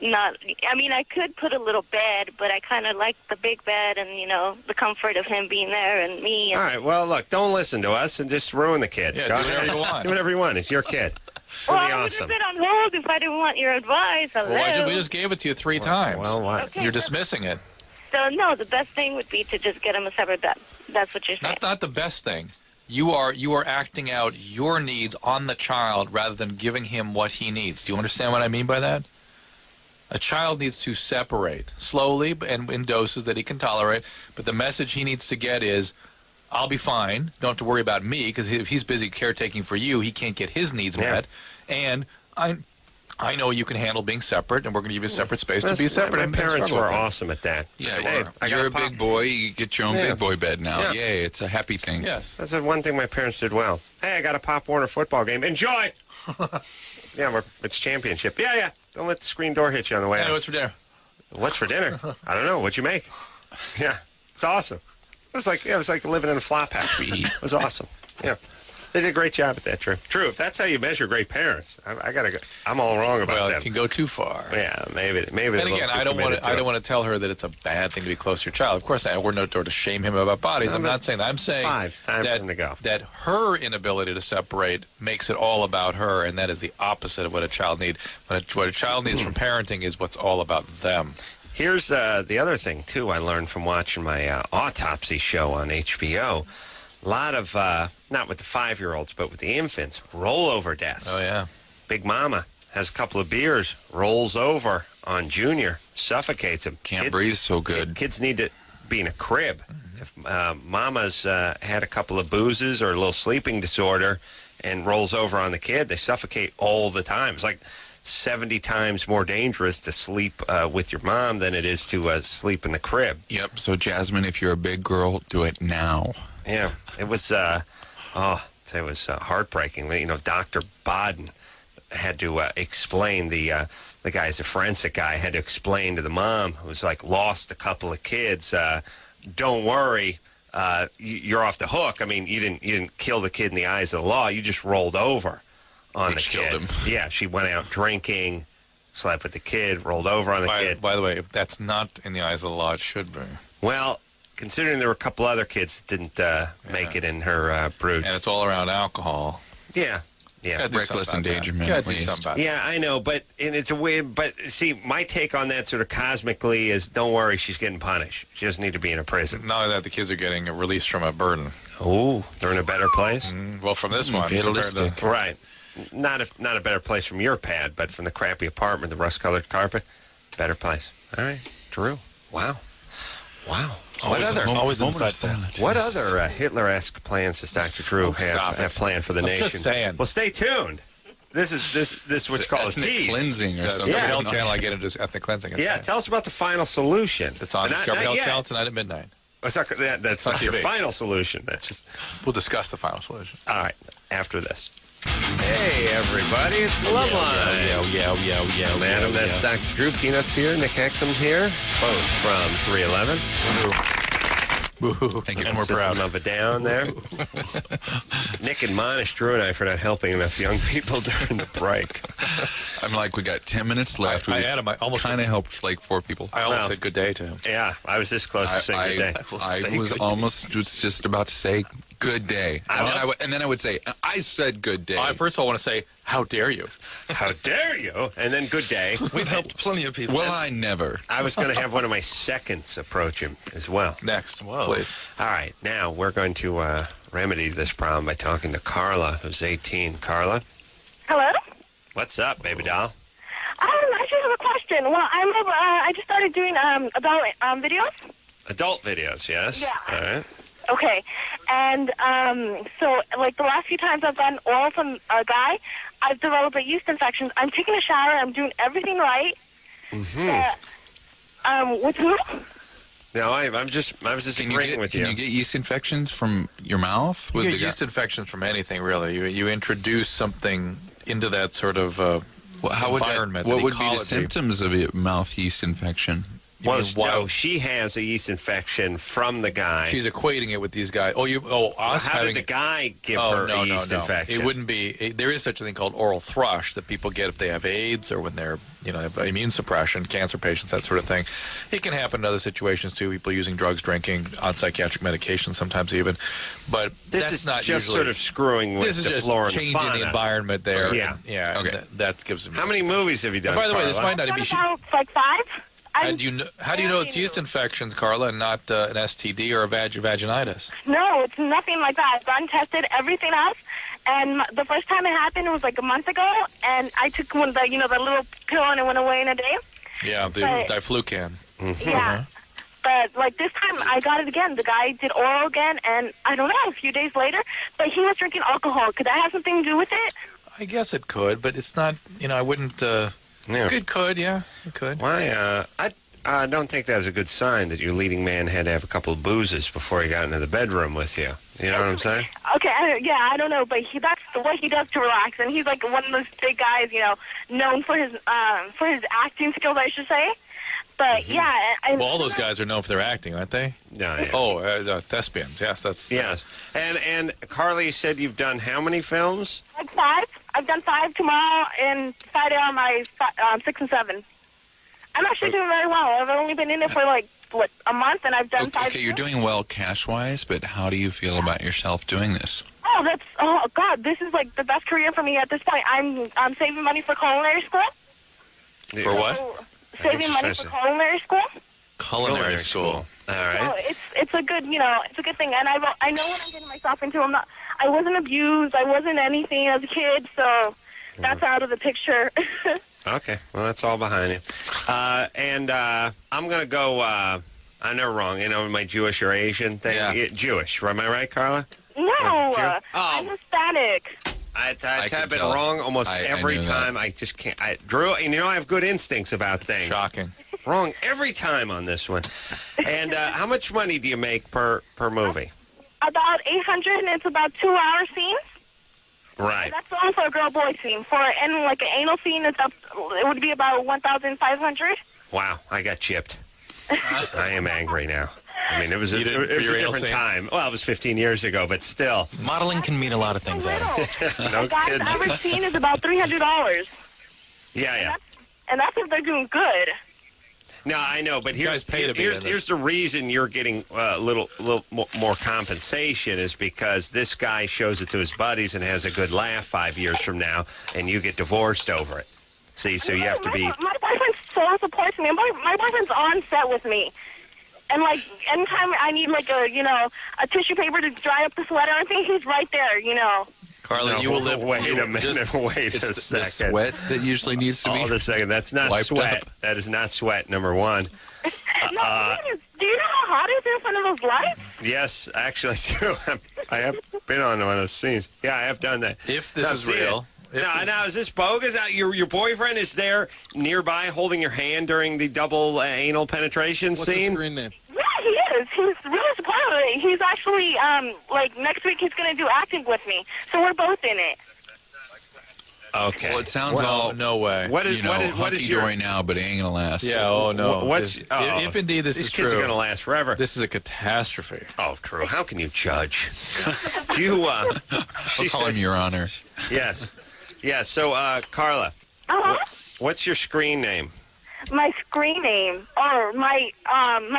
not. I mean, I could put a little bed, but I kind of like the big bed and, the comfort of him being there and me. And All right, well, look, don't listen to us and just ruin the kid. Yeah, Go do whatever ahead. you want. Do whatever you want. It's your kid. It's well, really I would awesome. have been on hold if I didn't want your advice. Hello. Well, we just gave it to you 3 times. Well, what? Okay, You're so- dismissing it. So, no, the best thing would be to just get him a separate bed. That's what you're saying. Not the best thing. You are acting out your needs on the child rather than giving him what he needs. Do you understand what I mean by that? A child needs to separate slowly and in doses that he can tolerate, but the message he needs to get is, I'll be fine. Don't have to worry about me, because if he's busy caretaking for you, he can't get his needs met. And I know you can handle being separate, and we're going to give you a separate space to be separate. My and parents struggle were with that. awesome at that. yeah, Hey, I you're a got big boy. You get your own Yeah. big boy bed now. Yeah. Yay, it's a happy thing. Yes. That's the one thing my parents did well. Hey, I got a Pop Warner football game. Enjoy! Yeah, it's championship. Yeah. Don't let the screen door hit you on the way Hey, out. what's for dinner? What's for dinner? I don't know. What'd you make? Yeah, it's awesome. It was like living in a flop house. It was awesome. Yeah, they did a great job at that. True. If that's how you measure great parents, I gotta go. I'm all wrong about Well, them. it can go too far. Yeah, maybe. And they're a little again, too I don't committed to it. want to tell her that it's a bad thing to be close to your child. Of course, we're not there to shame him about bodies. I'm not saying that. I'm saying 5, time for him to go. that her inability to separate makes it all about her, and that is the opposite of what a child needs. What a child needs from parenting is what's all about them. Here's the other thing, too, I learned from watching my autopsy show on HBO. A lot of, not with the 5-year-olds, but with the infants, rollover deaths. Oh, yeah. Big Mama has a couple of beers, rolls over on Junior, suffocates him. Can't breathe so good. Kids need to be in a crib. If Mama's had a couple of boozes or a little sleeping disorder and rolls over on the kid, they suffocate all the time. It's like 70 times more dangerous to sleep with your mom than it is to sleep in the crib. Yep. So, Jasmine, if you're a big girl, do it now. Yeah, it was, It was heartbreaking. You know, Dr. Baden had to explain, the guy's a forensic guy, had to explain to the mom who was like lost a couple of kids, don't worry, you're off the hook. I mean, you didn't kill the kid in the eyes of the law. You just rolled over on the kid. Killed him. Yeah, she went out drinking, slept with the kid, rolled over on the kid. By the way, if that's not in the eyes of the law, it should be. Well, considering there were a couple other kids that didn't make it in her brood. And it's all around alcohol. Yeah. Reckless endangerment. Yeah, I know, and it's a weird. But see, my take on that sort of cosmically is, don't worry, she's getting punished. She doesn't need to be in a prison. Not only that, the kids are getting released from a burden. Oh, they're in a better place. Well, from this one, fatalistic. Right? Not a better place from your pad, but from the crappy apartment, the rust-colored carpet, better place. All right, Drew. Wow. What other Hitler-esque plans does Dr. Drew have planned for the nation? Just saying. Well, stay tuned. This is what's called a tease. Cleansing or something. Yeah, channel I get into ethnic cleansing. Yeah, tell us about the final solution. It's on Discovery Health Channel tonight at midnight. That's not your final solution. That's just. We'll discuss the final solution. All right, after this. Hey, everybody, it's Loveline. Yeah. Madam, that's Dr. Drew. Peanuts here, Nick Hexum here, both from 311. Thank you. And we're proud of a down there. Nick admonished Drew and I for not helping enough young people during the break. I'm like, we got 10 minutes left. I had him. I almost kind of helped like 4 people. I almost said good day to him. Yeah, I was this close to saying good day. I was just about to say good day. And then I would say, I said good day. First of all, I want to say, how dare you? How dare you? And then good day. We've helped plenty of people. Well, I never. I was going to have one of my seconds approach him as well. Next, please. All right, now we're going to remedy this problem by talking to Carla, who's 18. Carla? Hello? What's up, baby doll? I just have a question. Well, I just started doing adult videos. Adult videos, yes? Yeah. All right. Okay. And so, like, the last few times I've gotten oral from a guy, I've developed a yeast infection. I'm taking a shower. I'm doing everything right. With who? No, I was just agreeing with you. Can you get yeast infections from your mouth? You get yeast infections from anything, really. You introduce something into that sort of environment. What would be the symptoms of a mouth yeast infection? Well, no, she has a yeast infection from the guy. She's equating it with these guys. How did the guy give her a yeast infection? It wouldn't be. There is such a thing called oral thrush that people get if they have AIDS or when they're, have immune suppression, cancer patients, that sort of thing. It can happen in other situations too. People using drugs, drinking, on psychiatric medication, sometimes even. But this is not just usually, sort of screwing with the flora and changing fauna. the environment there. Yeah. Okay. That gives them. How many movies have you done? And by the way, this might not be. Like 5. How do you know it's yeast infections, Carla, and not an STD or a vaginitis? No, it's nothing like that. I've gotten tested, everything else. And the first time it happened was like a month ago, and I took one of the, the little pill, and it went away in a day. Yeah, the diflucan. Yeah. But, like, this time I got it again. The guy did oral again, and I don't know, a few days later, but he was drinking alcohol. Could that have something to do with it? I guess it could, but it's not, I wouldn't... It could, yeah, it could. Why? I don't think that's a good sign that your leading man had to have a couple of boozes before he got into the bedroom with you. You know what I'm saying? Okay, I don't know, but that's what he does to relax, and he's like one of those big guys, known for his acting skills, I should say. But yeah, well, all those guys are known for their acting, aren't they? Yeah. Oh, thespians. Yes, that's yes. And Carly said you've done how many films? Like 5. I've done 5 tomorrow, and Friday are my 6 and 7. I'm actually doing very well. I've only been in it for a month, and I've done 5. Okay, you're doing well cash-wise, but how do you feel about yourself doing this? Oh God, this is like the best career for me at this point. I'm saving money for culinary school. For what? Saving money for culinary school. Culinary school. All right. So it's a good it's a good thing, and I know what I'm getting myself into. I wasn't abused. I wasn't anything as a kid, so that's out of the picture. Okay, well that's all behind you. And I'm gonna go. I'm never wrong. My Jewish or Asian thing. Yeah. Jewish. Am I right, Carla? No, I'm Hispanic. I've been wrong almost every time. I just can't. Drew, and I have good instincts about things. Shocking. Wrong every time on this one. And how much money do you make per movie? About 800, and it's about 2-hour scenes. Right. That's the one for a girl-boy scene. For and like an anal scene, it would be about 1,500. Wow, I got gypped. I am angry now. I mean, it was a You didn't- for your anal different scene? time. Well, it was 15 years ago, but still. Modeling can mean a lot of things, Adam. No The guy's kidding. average scene is about $300, Yeah. and that's if they're doing good. No, I know, but guys pay to be in this. here's the reason you're getting a little more compensation is because this guy shows it to his buddies and has a good laugh 5 years from now, and you get divorced over it. See, so you have to be. My boyfriend so supports me. My boyfriend's on set with me. And, like, anytime I need, like, a tissue paper to dry up the sweat or anything, he's right there, Carla, No, you will live. Wait you a will minute. just- Wait a It's the second. sweat that usually needs to be. Hold a second. That's not wiped sweat. up. That is not sweat. Number one. No, do you know how hot it is in front of those lights? Yes, actually, too. I have been on one of those scenes. Yeah, I have done that. If this Now, is see real. it. Now, is this bogus? Your boyfriend is there nearby holding your hand during the double anal penetration What's scene? the screen name? Yeah, he is. He's really supportive of it. He's actually, like, next week he's going to do acting with me. So we're both in it. Okay. Well, it sounds Oh, all no way. What is you know what is your? hunky-dory now, but it ain't gonna last. Yeah. Oh no. What's if indeed this these is kids true, are going to last forever. this is a catastrophe. Oh, true. How can you judge? Do you? I'll She call said, him Your Honor. yes. Yeah. So, Carla, Uh-huh. what's your screen name? My screen name, or my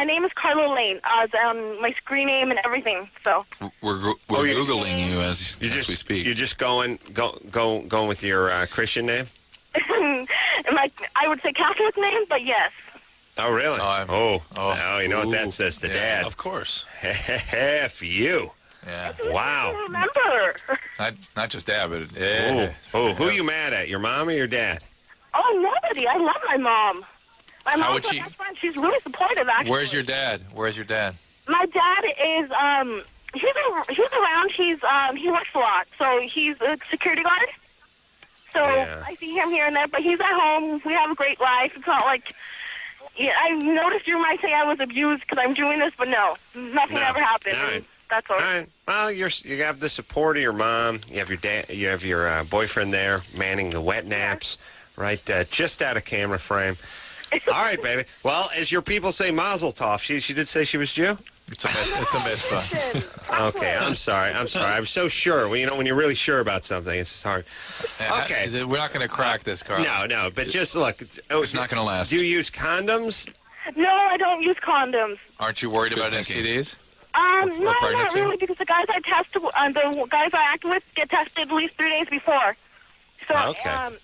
name is Carla Lane. My screen name and everything. So We're googling you as we speak. You're just going with your Christian name. I would say Catholic name, but yes. Oh, really? Oh, you know what that says to Dad? Of course. F you. Yeah. Wow. Remember? Not just Dad, but Who are you mad at? Your mom or your dad? Oh, nobody. I love my mom. My How mom's would my she- best friend. She's really supportive, actually. Where's your dad? My dad is he's around. He works a lot, so he's a security guard. So Yeah. I see him here and there, but he's at home. We have a great life. It's not like I noticed you might say I was abused because I'm doing this, but no, nothing No. ever happened. All right. That's all. All right. Well, you have the support of your mom. You have your dad. You have your boyfriend there manning the wet naps, right? Just out of camera frame. All right, baby. Well, as your people say, Mazel Tov. She did say she was Jew. It's a mitzvah. Okay, I'm sorry. I was so sure. Well, when you're really sure about something, it's just hard. Okay. We're not going to crack this, Carla. No, but just look. It's not going to last. Do you use condoms? No, I don't use condoms. Aren't you worried Good about thinking. STDs? No, not pregnancy? really, because the guys I test, the guys I act with get tested at least 3 days before. So, Okay.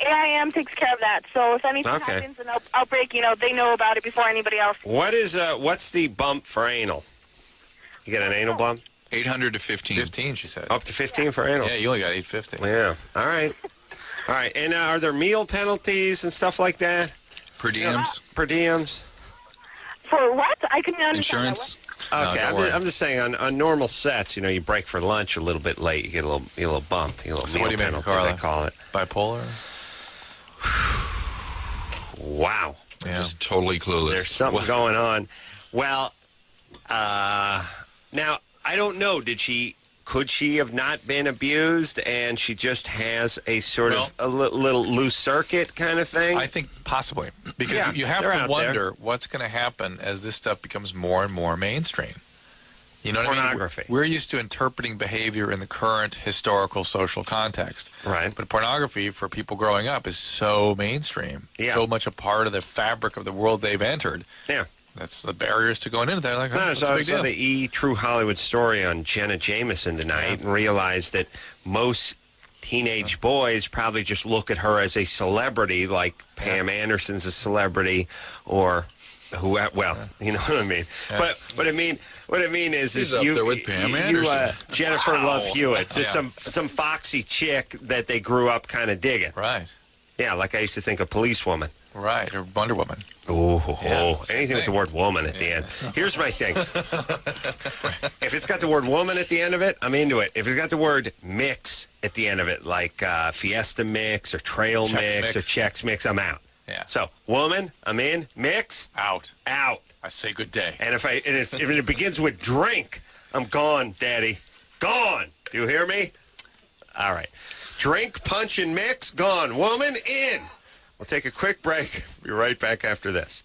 AIM takes care of that. So if anything Okay. happens, an outbreak, they know about it before anybody else. What's the bump for anal? You get an anal bump? 800 to 15. 15, she said. Up to 15 for anal? Yeah, you only got 850. Yeah. All right. All right. And are there meal penalties and stuff like that? Per diems. Per diems? For what? I couldn't understand Insurance. Okay, don't worry. I'm just saying on normal sets, you break for lunch a little bit late, you get a little bump, you get a little So meal what do you mean, penalty, Carla? they call it. Bipolar? Wow. Yeah. Just totally clueless. There's something going on. Well, now I don't know. Could she have not been abused, and she just has a sort of a little loose circuit kind of thing? I think possibly. Because Yeah, you have they're to out wonder what's going to happen as this stuff becomes more and more mainstream. You know what I mean? Pornography. We're used to interpreting behavior in the current historical social context. Right. But pornography for people growing up is so mainstream, Yeah. so much a part of the fabric of the world they've entered. Yeah. That's the barriers to going into there. Like, No, what's so the I big saw deal? the True Hollywood story on Jenna Jameson tonight and realized that most teenage boys probably just look at her as a celebrity, like Pam Anderson's a celebrity, or who? Well, you know what I mean. Yeah. But what I mean is She's up there with Pam Anderson. Jennifer Love Hewitt, just Yeah. some foxy chick that they grew up kind of digging. Right. Yeah, like I used to think a policewoman. Right. Or Wonder Woman. Oh, same anything with the thing. word woman at the end. Here's my thing. If it's got the word woman at the end of it, I'm into it. If it's got the word mix at the end of it, like Fiesta Mix or Trail Chex Mix or Mix. Chex Mix, I'm out. Yeah. So, woman, I'm in. Mix, Out. out. I say good day. And if it begins with drink, I'm gone, Daddy. Gone. Do you hear me? All right. Drink, punch, and mix. Gone. Woman, in. We'll take a quick break. Be right back after this.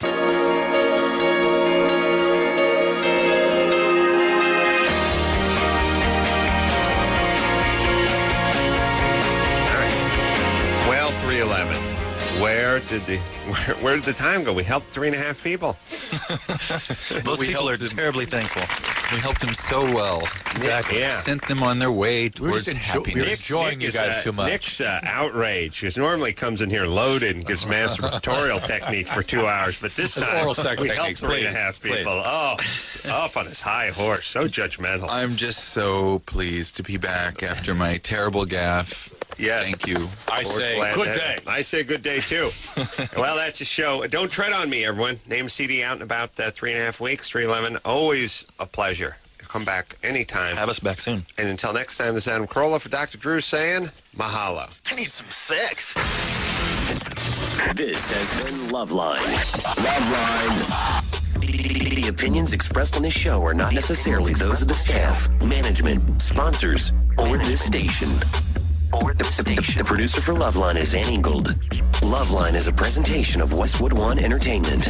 Well, 3:11. Where did the time go? We helped 3.5 people. Those people are terribly thankful. We helped them so well. Exactly. Yeah. Sent them on their way towards We're happiness. enjoying you guys too much. Nick's outrage, because normally comes in here loaded and gives masturbatorial technique for 2 hours, but this time oral sex we helped techniques, 3.5 please. people. Oh, up on his high horse, so judgmental. I'm just so pleased to be back after my terrible gaffe. Yes. Thank you. I We're say glad good that- day. I say good day, too. Well, that's the show. Don't tread on me, everyone. Name a CD out in about 3.5 weeks, 3:11. Always a pleasure. Come back anytime. Have us back soon. And until next time, this is Adam Carolla for Dr. Drew saying mahalo. I need some sex. This has been Loveline. Loveline. The opinions expressed on this show are not necessarily those of the staff, management, sponsors, or this station. The producer for Loveline is Ann Ingold. Loveline is a presentation of Westwood One Entertainment.